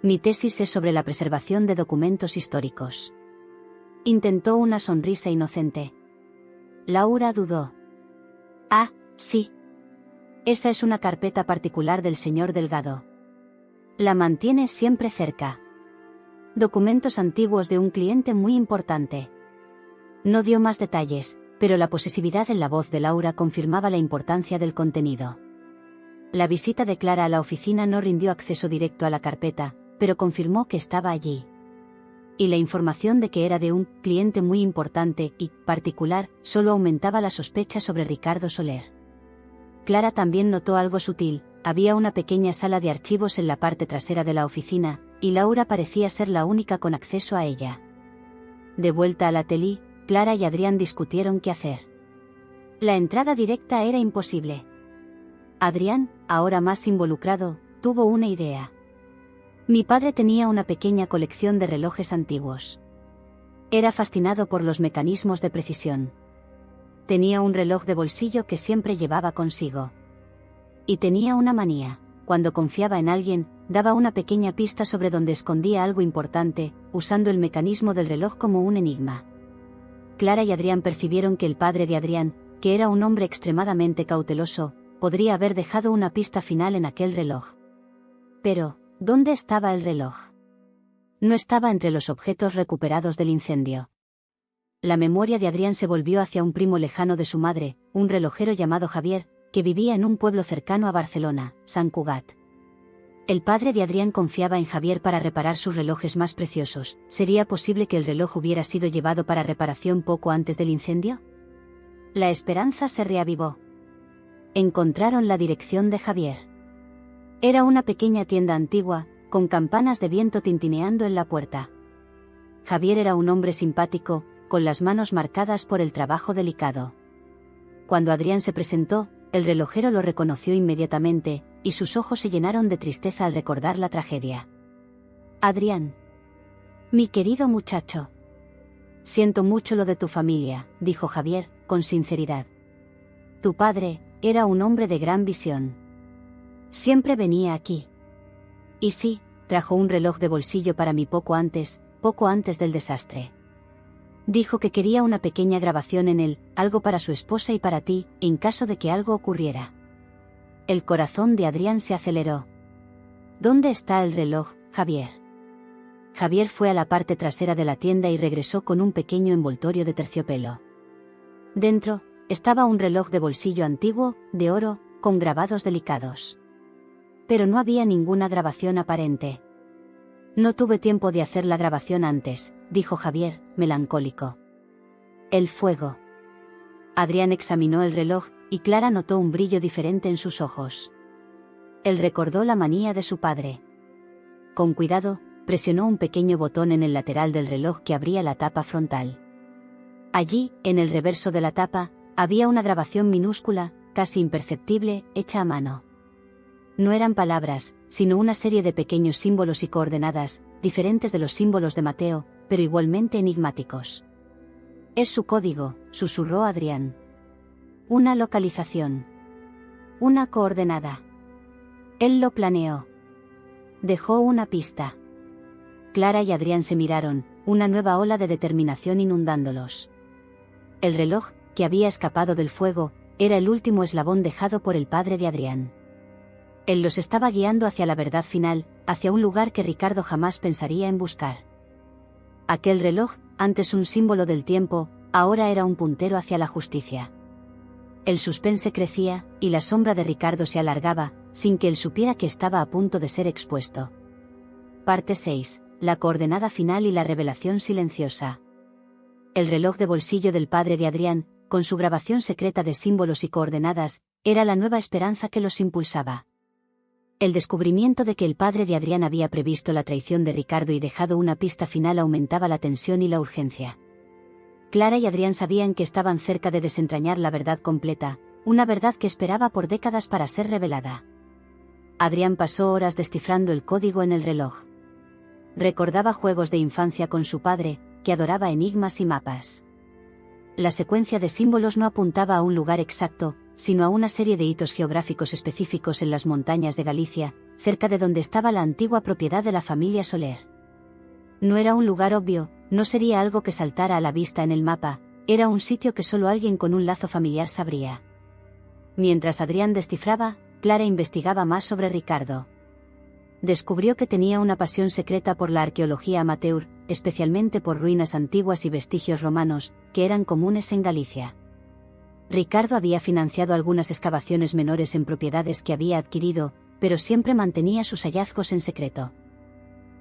Mi tesis es sobre la preservación de documentos históricos. Intentó una sonrisa inocente. Laura dudó. Ah, sí. Esa es una carpeta particular del señor Delgado. La mantiene siempre cerca. Documentos antiguos de un cliente muy importante. No dio más detalles, pero la posesividad en la voz de Laura confirmaba la importancia del contenido. La visita de Clara a la oficina no rindió acceso directo a la carpeta, pero confirmó que estaba allí. Y la información de que era de un cliente muy importante y particular solo aumentaba la sospecha sobre Ricardo Soler. Clara también notó algo sutil, había una pequeña sala de archivos en la parte trasera de la oficina, y Laura parecía ser la única con acceso a ella. De vuelta al atelier, Clara y Adrián discutieron qué hacer. La entrada directa era imposible. Adrián, ahora más involucrado, tuvo una idea. Mi padre tenía una pequeña colección de relojes antiguos. Era fascinado por los mecanismos de precisión. Tenía un reloj de bolsillo que siempre llevaba consigo. Y tenía una manía: cuando confiaba en alguien, daba una pequeña pista sobre dónde escondía algo importante, usando el mecanismo del reloj como un enigma. Clara y Adrián percibieron que el padre de Adrián, que era un hombre extremadamente cauteloso, podría haber dejado una pista final en aquel reloj. Pero, ¿dónde estaba el reloj? No estaba entre los objetos recuperados del incendio. La memoria de Adrián se volvió hacia un primo lejano de su madre, un relojero llamado Javier, que vivía en un pueblo cercano a Barcelona, Sant Cugat. El padre de Adrián confiaba en Javier para reparar sus relojes más preciosos. ¿Sería posible que el reloj hubiera sido llevado para reparación poco antes del incendio? La esperanza se reavivó. Encontraron la dirección de Javier. Era una pequeña tienda antigua, con campanas de viento tintineando en la puerta. Javier era un hombre simpático, con las manos marcadas por el trabajo delicado. Cuando Adrián se presentó, el relojero lo reconoció inmediatamente, y sus ojos se llenaron de tristeza al recordar la tragedia. Adrián. Mi querido muchacho. Siento mucho lo de tu familia, dijo Javier, con sinceridad. Tu padre era un hombre de gran visión. Siempre venía aquí. Y sí, trajo un reloj de bolsillo para mí poco antes del desastre. Dijo que quería una pequeña grabación en él, algo para su esposa y para ti, en caso de que algo ocurriera. El corazón de Adrián se aceleró. ¿Dónde está el reloj, Javier? Javier fue a la parte trasera de la tienda y regresó con un pequeño envoltorio de terciopelo. Dentro, estaba un reloj de bolsillo antiguo, de oro, con grabados delicados. Pero no había ninguna grabación aparente. No tuve tiempo de hacer la grabación antes, dijo Javier, melancólico. El fuego. Adrián examinó el reloj, y Clara notó un brillo diferente en sus ojos. Él recordó la manía de su padre. Con cuidado, presionó un pequeño botón en el lateral del reloj que abría la tapa frontal. Allí, en el reverso de la tapa, había una grabación minúscula, casi imperceptible, hecha a mano. No eran palabras, sino una serie de pequeños símbolos y coordenadas, diferentes de los símbolos de Mateo, pero igualmente enigmáticos. Es su código, susurró Adrián. Una localización. Una coordenada. Él lo planeó. Dejó una pista. Clara y Adrián se miraron, una nueva ola de determinación inundándolos. El reloj, que había escapado del fuego, era el último eslabón dejado por el padre de Adrián. Él los estaba guiando hacia la verdad final, hacia un lugar que Ricardo jamás pensaría en buscar. Aquel reloj, antes un símbolo del tiempo, ahora era un puntero hacia la justicia. El suspense crecía, y la sombra de Ricardo se alargaba, sin que él supiera que estaba a punto de ser expuesto. Parte 6. La coordenada final y la revelación silenciosa. El reloj de bolsillo del padre de Adrián, con su grabación secreta de símbolos y coordenadas, era la nueva esperanza que los impulsaba. El descubrimiento de que el padre de Adrián había previsto la traición de Ricardo y dejado una pista final aumentaba la tensión y la urgencia. Clara y Adrián sabían que estaban cerca de desentrañar la verdad completa, una verdad que esperaba por décadas para ser revelada. Adrián pasó horas descifrando el código en el reloj. Recordaba juegos de infancia con su padre, que adoraba enigmas y mapas. La secuencia de símbolos no apuntaba a un lugar exacto, sino a una serie de hitos geográficos específicos en las montañas de Galicia, cerca de donde estaba la antigua propiedad de la familia Soler. No era un lugar obvio, no sería algo que saltara a la vista en el mapa, era un sitio que solo alguien con un lazo familiar sabría. Mientras Adrián descifraba, Clara investigaba más sobre Ricardo. Descubrió que tenía una pasión secreta por la arqueología amateur, especialmente por ruinas antiguas y vestigios romanos, que eran comunes en Galicia. Ricardo había financiado algunas excavaciones menores en propiedades que había adquirido, pero siempre mantenía sus hallazgos en secreto.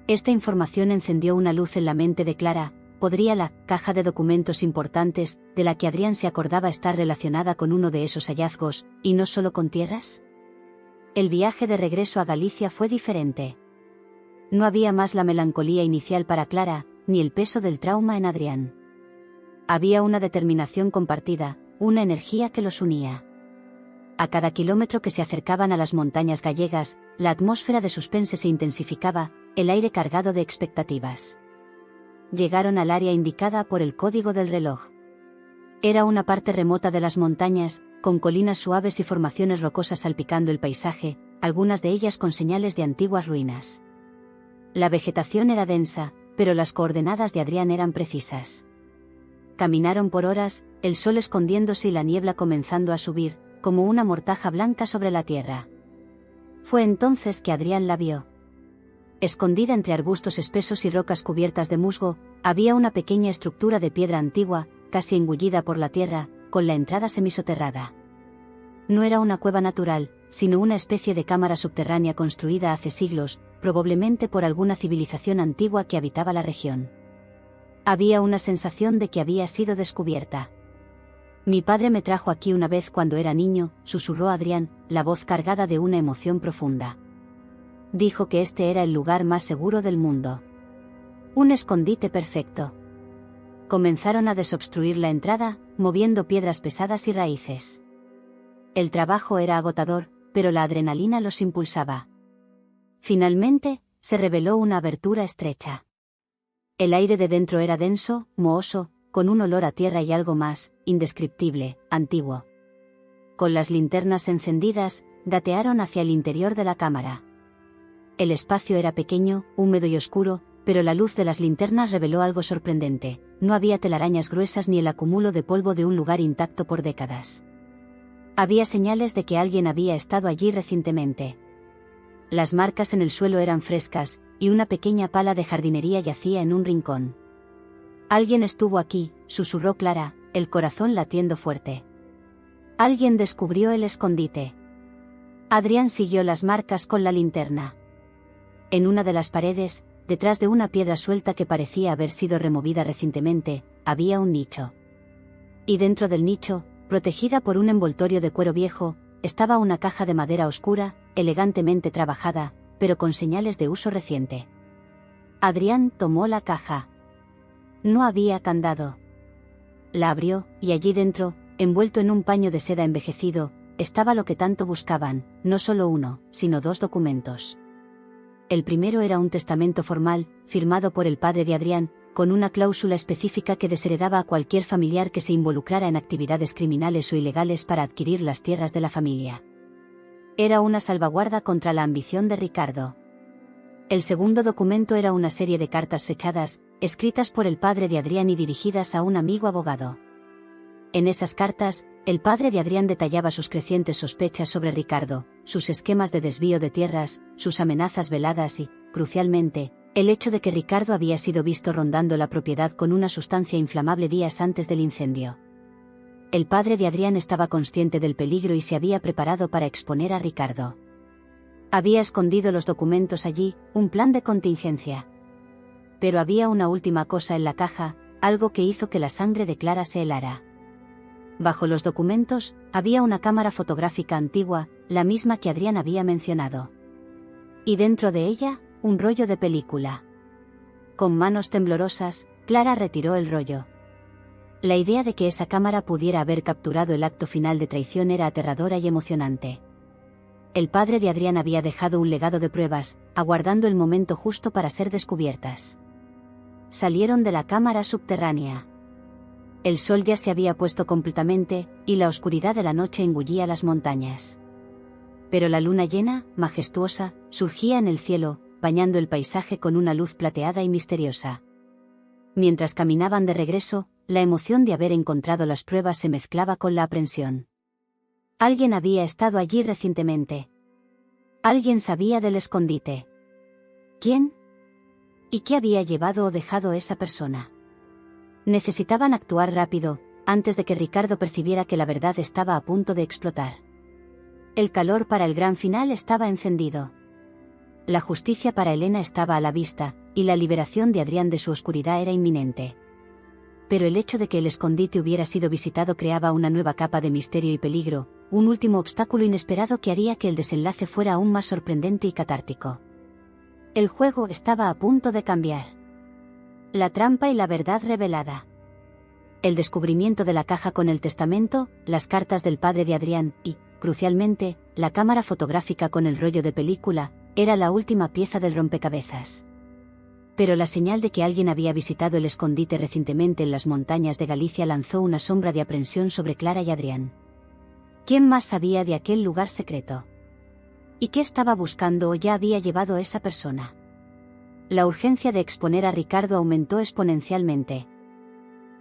Esta información encendió una luz en la mente de Clara. ¿Podría la caja de documentos importantes, de la que Adrián se acordaba estar relacionada con uno de esos hallazgos, y no solo con tierras? El viaje de regreso a Galicia fue diferente. No había más la melancolía inicial para Clara, ni el peso del trauma en Adrián. Había una determinación compartida, una energía que los unía. A cada kilómetro que se acercaban a las montañas gallegas, la atmósfera de suspense se intensificaba, el aire cargado de expectativas. Llegaron al área indicada por el código del reloj. Era una parte remota de las montañas, con colinas suaves y formaciones rocosas salpicando el paisaje, algunas de ellas con señales de antiguas ruinas. La vegetación era densa, pero las coordenadas de Adrián eran precisas. Caminaron por horas, el sol escondiéndose y la niebla comenzando a subir, como una mortaja blanca sobre la tierra. Fue entonces que Adrián la vio. Escondida entre arbustos espesos y rocas cubiertas de musgo, había una pequeña estructura de piedra antigua, casi engullida por la tierra, con la entrada semisoterrada. No era una cueva natural, sino una especie de cámara subterránea construida hace siglos, probablemente por alguna civilización antigua que habitaba la región. Había una sensación de que había sido descubierta. Mi padre me trajo aquí una vez cuando era niño, susurró Adrián, la voz cargada de una emoción profunda. Dijo que este era el lugar más seguro del mundo. Un escondite perfecto. Comenzaron a desobstruir la entrada, moviendo piedras pesadas y raíces. El trabajo era agotador, pero la adrenalina los impulsaba. Finalmente, se reveló una abertura estrecha. El aire de dentro era denso, mohoso, con un olor a tierra y algo más, indescriptible, antiguo. Con las linternas encendidas, gatearon hacia el interior de la cámara. El espacio era pequeño, húmedo y oscuro, pero la luz de las linternas reveló algo sorprendente. No había telarañas gruesas ni el acúmulo de polvo de un lugar intacto por décadas. Había señales de que alguien había estado allí recientemente. Las marcas en el suelo eran frescas, y una pequeña pala de jardinería yacía en un rincón. Alguien estuvo aquí, susurró Clara, el corazón latiendo fuerte. Alguien descubrió el escondite. Adrián siguió las marcas con la linterna. En una de las paredes, detrás de una piedra suelta que parecía haber sido removida recientemente, había un nicho. Y dentro del nicho, protegida por un envoltorio de cuero viejo, estaba una caja de madera oscura, elegantemente trabajada, pero con señales de uso reciente. Adrián tomó la caja. No había candado. La abrió, y allí dentro, envuelto en un paño de seda envejecido, estaba lo que tanto buscaban, no solo uno, sino dos documentos. El primero era un testamento formal, firmado por el padre de Adrián, con una cláusula específica que desheredaba a cualquier familiar que se involucrara en actividades criminales o ilegales para adquirir las tierras de la familia. Era una salvaguarda contra la ambición de Ricardo. El segundo documento era una serie de cartas fechadas, escritas por el padre de Adrián y dirigidas a un amigo abogado. En esas cartas, el padre de Adrián detallaba sus crecientes sospechas sobre Ricardo, sus esquemas de desvío de tierras, sus amenazas veladas y, crucialmente, el hecho de que Ricardo había sido visto rondando la propiedad con una sustancia inflamable días antes del incendio. El padre de Adrián estaba consciente del peligro y se había preparado para exponer a Ricardo. Había escondido los documentos allí, un plan de contingencia. Pero había una última cosa en la caja. algo que hizo que la sangre de Clara se helara. Bajo los documentos, había una cámara fotográfica antigua, la misma que Adrián había mencionado. Y dentro de ella, un rollo de película. Con manos temblorosas, Clara retiró el rollo. La idea de que esa cámara pudiera haber capturado el acto final de traición era aterradora y emocionante. El padre de Adrián había dejado un legado de pruebas, aguardando el momento justo para ser descubiertas. Salieron de la cámara subterránea. El sol ya se había puesto completamente, y la oscuridad de la noche engullía las montañas. Pero la luna llena, majestuosa, surgía en el cielo, bañando el paisaje con una luz plateada y misteriosa. Mientras caminaban de regreso, la emoción de haber encontrado las pruebas se mezclaba con la aprensión. Alguien había estado allí recientemente. Alguien sabía del escondite. ¿Quién? ¿Y qué había llevado o dejado esa persona? Necesitaban actuar rápido, antes de que Ricardo percibiera que la verdad estaba a punto de explotar. El calor para el gran final estaba encendido. La justicia para Elena estaba a la vista, y la liberación de Adrián de su oscuridad era inminente. Pero el hecho de que el escondite hubiera sido visitado creaba una nueva capa de misterio y peligro, un último obstáculo inesperado que haría que el desenlace fuera aún más sorprendente y catártico. El juego estaba a punto de cambiar. La trampa y la verdad revelada. El descubrimiento de la caja con el testamento, las cartas del padre de Adrián y, crucialmente, la cámara fotográfica con el rollo de película, era la última pieza del rompecabezas. Pero la señal de que alguien había visitado el escondite recientemente en las montañas de Galicia lanzó una sombra de aprensión sobre Clara y Adrián. ¿Quién más sabía de aquel lugar secreto? ¿Y qué estaba buscando o ya había llevado esa persona? La urgencia de exponer a Ricardo aumentó exponencialmente.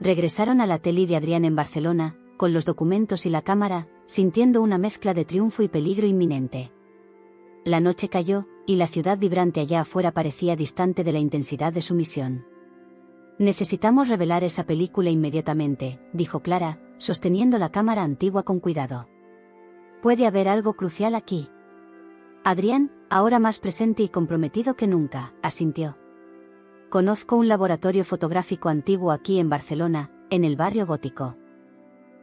Regresaron a la tele de Adrián en Barcelona, con los documentos y la cámara, sintiendo una mezcla de triunfo y peligro inminente. La noche cayó, y la ciudad vibrante allá afuera parecía distante de la intensidad de su misión. Necesitamos revelar esa película inmediatamente, dijo Clara, sosteniendo la cámara antigua con cuidado. Puede haber algo crucial aquí. Adrián, ahora más presente y comprometido que nunca, asintió. Conozco un laboratorio fotográfico antiguo aquí en Barcelona, en el barrio gótico.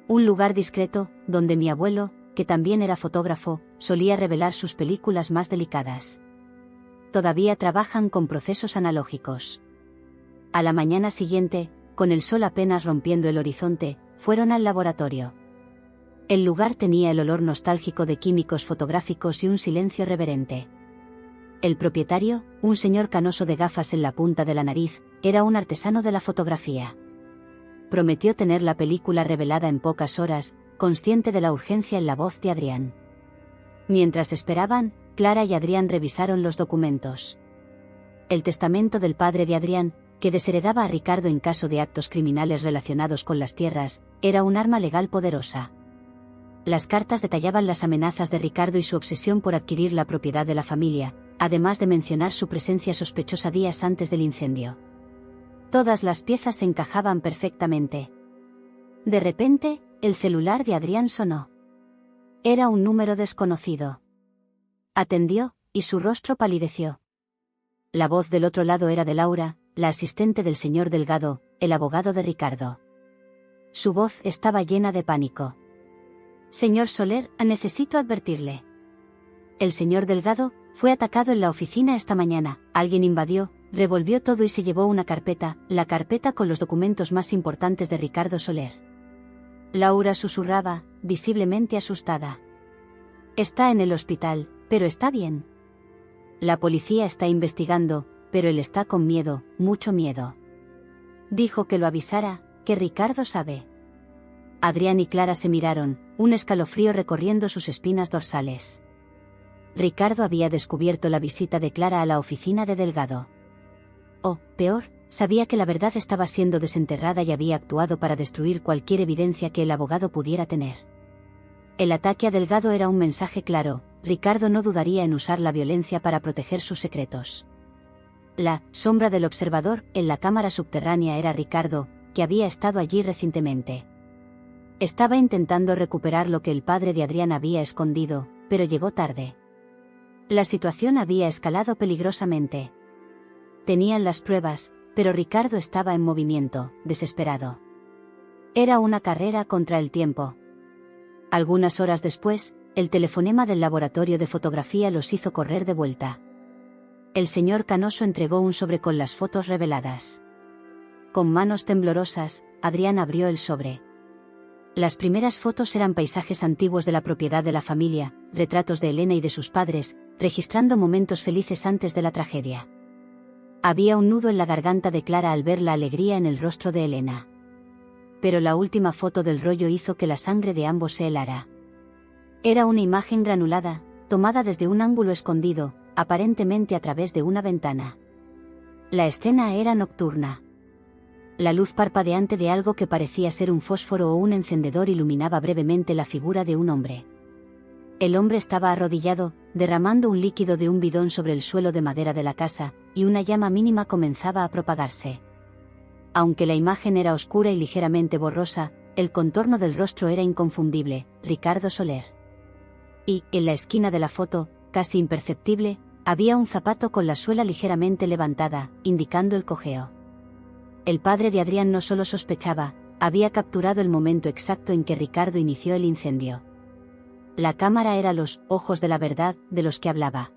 Un lugar discreto, donde mi abuelo, que también era fotógrafo, solía revelar sus películas más delicadas. Todavía trabajan con procesos analógicos. A la mañana siguiente, con el sol apenas rompiendo el horizonte, fueron al laboratorio. El lugar tenía el olor nostálgico de químicos fotográficos y un silencio reverente. El propietario, un señor canoso de gafas en la punta de la nariz, era un artesano de la fotografía. Prometió tener la película revelada en pocas horas, consciente de la urgencia en la voz de Adrián. Mientras esperaban, Clara y Adrián revisaron los documentos. El testamento del padre de Adrián, que desheredaba a Ricardo en caso de actos criminales relacionados con las tierras, era un arma legal poderosa. Las cartas detallaban las amenazas de Ricardo y su obsesión por adquirir la propiedad de la familia, además de mencionar su presencia sospechosa días antes del incendio. Todas las piezas se encajaban perfectamente. De repente, el celular de Adrián sonó. Era un número desconocido. Atendió, y su rostro palideció. La voz del otro lado era de Laura, la asistente del señor Delgado, el abogado de Ricardo. Su voz estaba llena de pánico. Señor Soler, necesito advertirle. El señor Delgado fue atacado en la oficina esta mañana. Alguien invadió, revolvió todo y se llevó una carpeta, la carpeta con los documentos más importantes de Ricardo Soler. Laura susurraba, visiblemente asustada. Está en el hospital, pero está bien. La policía está investigando, pero él está con miedo, mucho miedo. Dijo que lo avisara, que Ricardo sabe. Adrián y Clara se miraron, un escalofrío recorriendo sus espinas dorsales. Ricardo había descubierto la visita de Clara a la oficina de Delgado. O, peor, sabía que la verdad estaba siendo desenterrada y había actuado para destruir cualquier evidencia que el abogado pudiera tener. El ataque a Delgado era un mensaje claro: Ricardo no dudaría en usar la violencia para proteger sus secretos. La sombra del observador en la cámara subterránea era Ricardo, que había estado allí recientemente. Estaba intentando recuperar lo que el padre de Adrián había escondido, pero llegó tarde. La situación había escalado peligrosamente. Tenían las pruebas, pero Ricardo estaba en movimiento, desesperado. Era una carrera contra el tiempo. Algunas horas después, el telefonema del laboratorio de fotografía los hizo correr de vuelta. El señor Canoso entregó un sobre con las fotos reveladas. Con manos temblorosas, Adrián abrió el sobre. Las primeras fotos eran paisajes antiguos de la propiedad de la familia, retratos de Elena y de sus padres, registrando momentos felices antes de la tragedia. Había un nudo en la garganta de Clara al ver la alegría en el rostro de Elena. Pero la última foto del rollo hizo que la sangre de ambos se helara. Era una imagen granulada, tomada desde un ángulo escondido, aparentemente a través de una ventana. La escena era nocturna. La luz parpadeante de algo que parecía ser un fósforo o un encendedor iluminaba brevemente la figura de un hombre. El hombre estaba arrodillado, derramando un líquido de un bidón sobre el suelo de madera de la casa, y una llama mínima comenzaba a propagarse. Aunque la imagen era oscura y ligeramente borrosa, el contorno del rostro era inconfundible: Ricardo Soler. Y, en la esquina de la foto, casi imperceptible, había un zapato con la suela ligeramente levantada, indicando el cojeo. El padre de Adrián no solo sospechaba, había capturado el momento exacto en que Ricardo inició el incendio. La cámara era los ojos de la verdad de los que hablaba.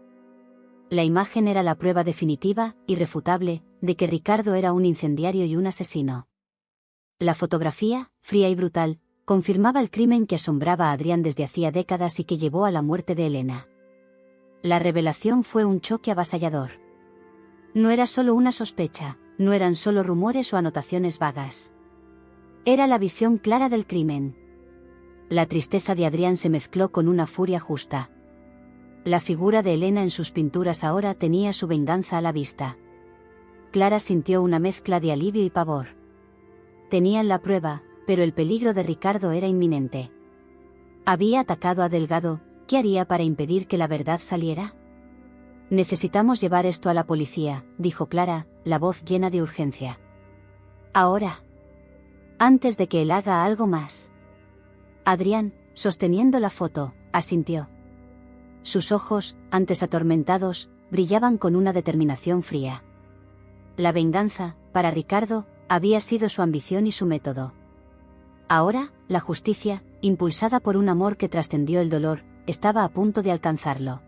La imagen era la prueba definitiva, irrefutable, de que Ricardo era un incendiario y un asesino. La fotografía, fría y brutal, confirmaba el crimen que asombraba a Adrián desde hacía décadas y que llevó a la muerte de Elena. La revelación fue un choque avasallador. No era solo una sospecha, no eran solo rumores o anotaciones vagas. Era la visión clara del crimen. La tristeza de Adrián se mezcló con una furia justa. La figura de Elena en sus pinturas ahora tenía su venganza a la vista. Clara sintió una mezcla de alivio y pavor. Tenían la prueba, pero el peligro de Ricardo era inminente. Había atacado a Delgado. ¿Qué haría para impedir que la verdad saliera? Necesitamos llevar esto a la policía, dijo Clara, la voz llena de urgencia. Ahora. Antes de que él haga algo más. Adrián, sosteniendo la foto, asintió. Sus ojos, antes atormentados, brillaban con una determinación fría. La venganza, para Ricardo, había sido su ambición y su método. Ahora, la justicia, impulsada por un amor que trascendió el dolor, estaba a punto de alcanzarlo.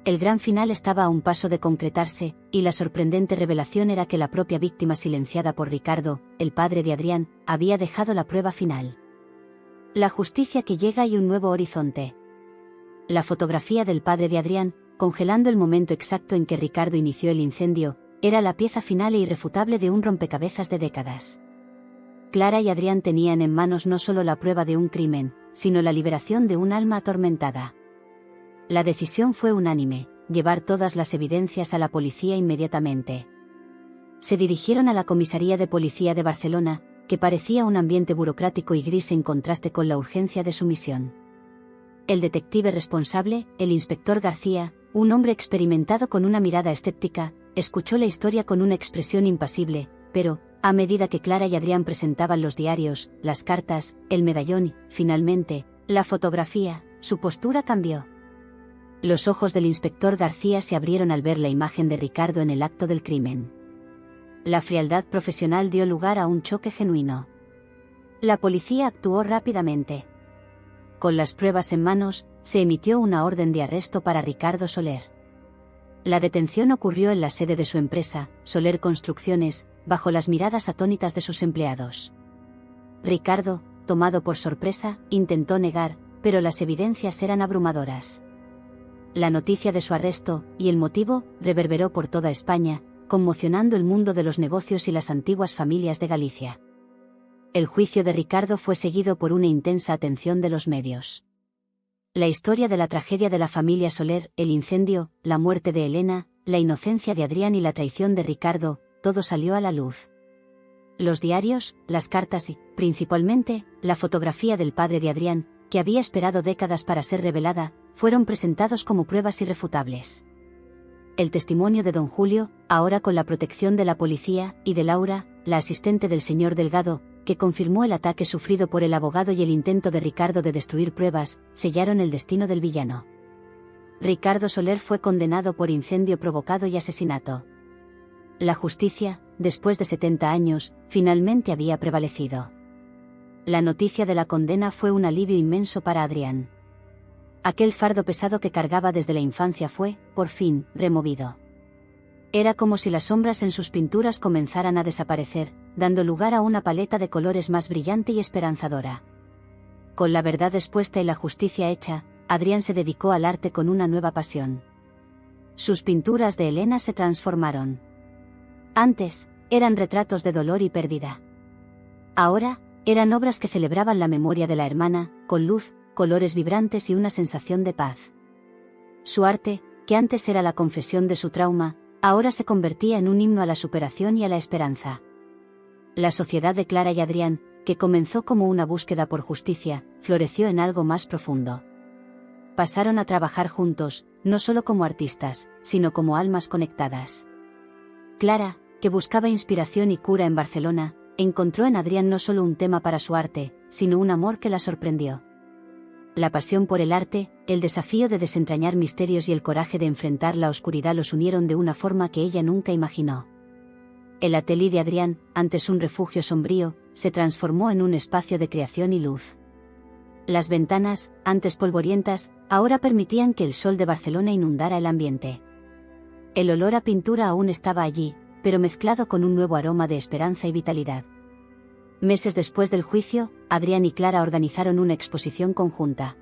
El gran final estaba a un paso de concretarse, y la sorprendente revelación era que la propia víctima silenciada por Ricardo, el padre de Adrián, había dejado la prueba final. La justicia que llega y un nuevo horizonte. La fotografía del padre de Adrián, congelando el momento exacto en que Ricardo inició el incendio, era la pieza final e irrefutable de un rompecabezas de décadas. Clara y Adrián tenían en manos no solo la prueba de un crimen, sino la liberación de un alma atormentada. La decisión fue unánime: llevar todas las evidencias a la policía inmediatamente. Se dirigieron a la comisaría de policía de Barcelona, que parecía un ambiente burocrático y gris en contraste con la urgencia de su misión. El detective responsable, el inspector García, un hombre experimentado con una mirada escéptica, escuchó la historia con una expresión impasible, pero, a medida que Clara y Adrián presentaban los diarios, las cartas, el medallón y, finalmente, la fotografía, su postura cambió. Los ojos del inspector García se abrieron al ver la imagen de Ricardo en el acto del crimen. La frialdad profesional dio lugar a un choque genuino. La policía actuó rápidamente. Con las pruebas en manos, se emitió una orden de arresto para Ricardo Soler. La detención ocurrió en la sede de su empresa, Soler Construcciones, bajo las miradas atónitas de sus empleados. Ricardo, tomado por sorpresa, intentó negar, pero las evidencias eran abrumadoras. La noticia de su arresto, y el motivo, reverberó por toda España, conmocionando el mundo de los negocios y las antiguas familias de Galicia. El juicio de Ricardo fue seguido por una intensa atención de los medios. La historia de la tragedia de la familia Soler, el incendio, la muerte de Elena, la inocencia de Adrián y la traición de Ricardo, todo salió a la luz. Los diarios, las cartas y, principalmente, la fotografía del padre de Adrián, que había esperado décadas para ser revelada, fueron presentados como pruebas irrefutables. El testimonio de don Julio, ahora con la protección de la policía, y de Laura, la asistente del señor Delgado, que confirmó el ataque sufrido por el abogado y el intento de Ricardo de destruir pruebas, sellaron el destino del villano. Ricardo Soler fue condenado por incendio provocado y asesinato. La justicia, después de 70 años, finalmente había prevalecido. La noticia de la condena fue un alivio inmenso para Adrián. Aquel fardo pesado que cargaba desde la infancia fue, por fin, removido. Era como si las sombras en sus pinturas comenzaran a desaparecer, dando lugar a una paleta de colores más brillante y esperanzadora. Con la verdad expuesta y la justicia hecha, Adrián se dedicó al arte con una nueva pasión. Sus pinturas de Elena se transformaron. Antes, eran retratos de dolor y pérdida. Ahora, eran obras que celebraban la memoria de la hermana, con luz, colores vibrantes y una sensación de paz. Su arte, que antes era la confesión de su trauma, ahora se convertía en un himno a la superación y a la esperanza. La sociedad de Clara y Adrián, que comenzó como una búsqueda por justicia, floreció en algo más profundo. Pasaron a trabajar juntos, no solo como artistas, sino como almas conectadas. Clara, que buscaba inspiración y cura en Barcelona, encontró en Adrián no solo un tema para su arte, sino un amor que la sorprendió. La pasión por el arte, el desafío de desentrañar misterios y el coraje de enfrentar la oscuridad los unieron de una forma que ella nunca imaginó. El atelier de Adrián, antes un refugio sombrío, se transformó en un espacio de creación y luz. Las ventanas, antes polvorientas, ahora permitían que el sol de Barcelona inundara el ambiente. El olor a pintura aún estaba allí, pero mezclado con un nuevo aroma de esperanza y vitalidad. Meses después del juicio, Adrián y Clara organizaron una exposición conjunta.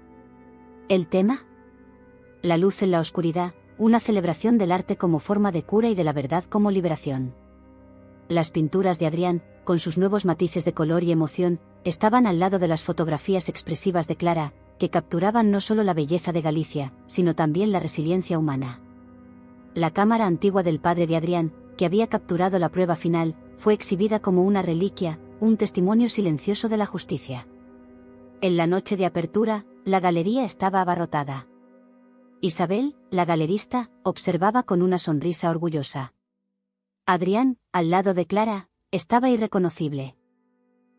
¿El tema? La luz en la oscuridad, una celebración del arte como forma de cura y de la verdad como liberación. Las pinturas de Adrián, con sus nuevos matices de color y emoción, estaban al lado de las fotografías expresivas de Clara, que capturaban no solo la belleza de Galicia, sino también la resiliencia humana. La cámara antigua del padre de Adrián, que había capturado la prueba final, fue exhibida como una reliquia, un testimonio silencioso de la justicia. En la noche de apertura, la galería estaba abarrotada. Isabel, la galerista, observaba con una sonrisa orgullosa. Adrián, al lado de Clara, estaba irreconocible.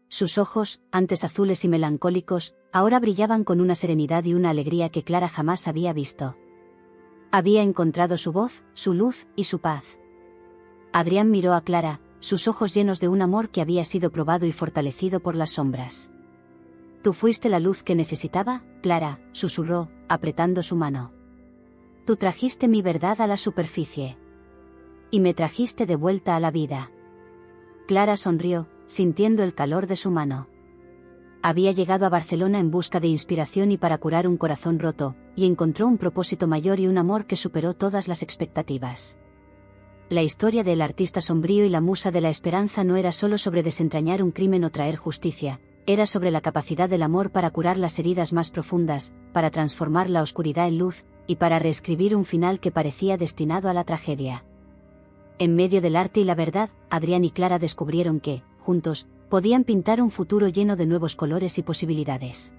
Sus ojos, antes azules y melancólicos, ahora brillaban con una serenidad y una alegría que Clara jamás había visto. Había encontrado su voz, su luz y su paz. Adrián miró a Clara, sus ojos llenos de un amor que había sido probado y fortalecido por las sombras. «Tú fuiste la luz que necesitaba, Clara», susurró, apretando su mano. «Tú trajiste mi verdad a la superficie. Y me trajiste de vuelta a la vida». Clara sonrió, sintiendo el calor de su mano. Había llegado a Barcelona en busca de inspiración y para curar un corazón roto, y encontró un propósito mayor y un amor que superó todas las expectativas. La historia del artista sombrío y la musa de la esperanza no era solo sobre desentrañar un crimen o traer justicia, era sobre la capacidad del amor para curar las heridas más profundas, para transformar la oscuridad en luz, y para reescribir un final que parecía destinado a la tragedia. En medio del arte y la verdad, Adrián y Clara descubrieron que, juntos, podían pintar un futuro lleno de nuevos colores y posibilidades.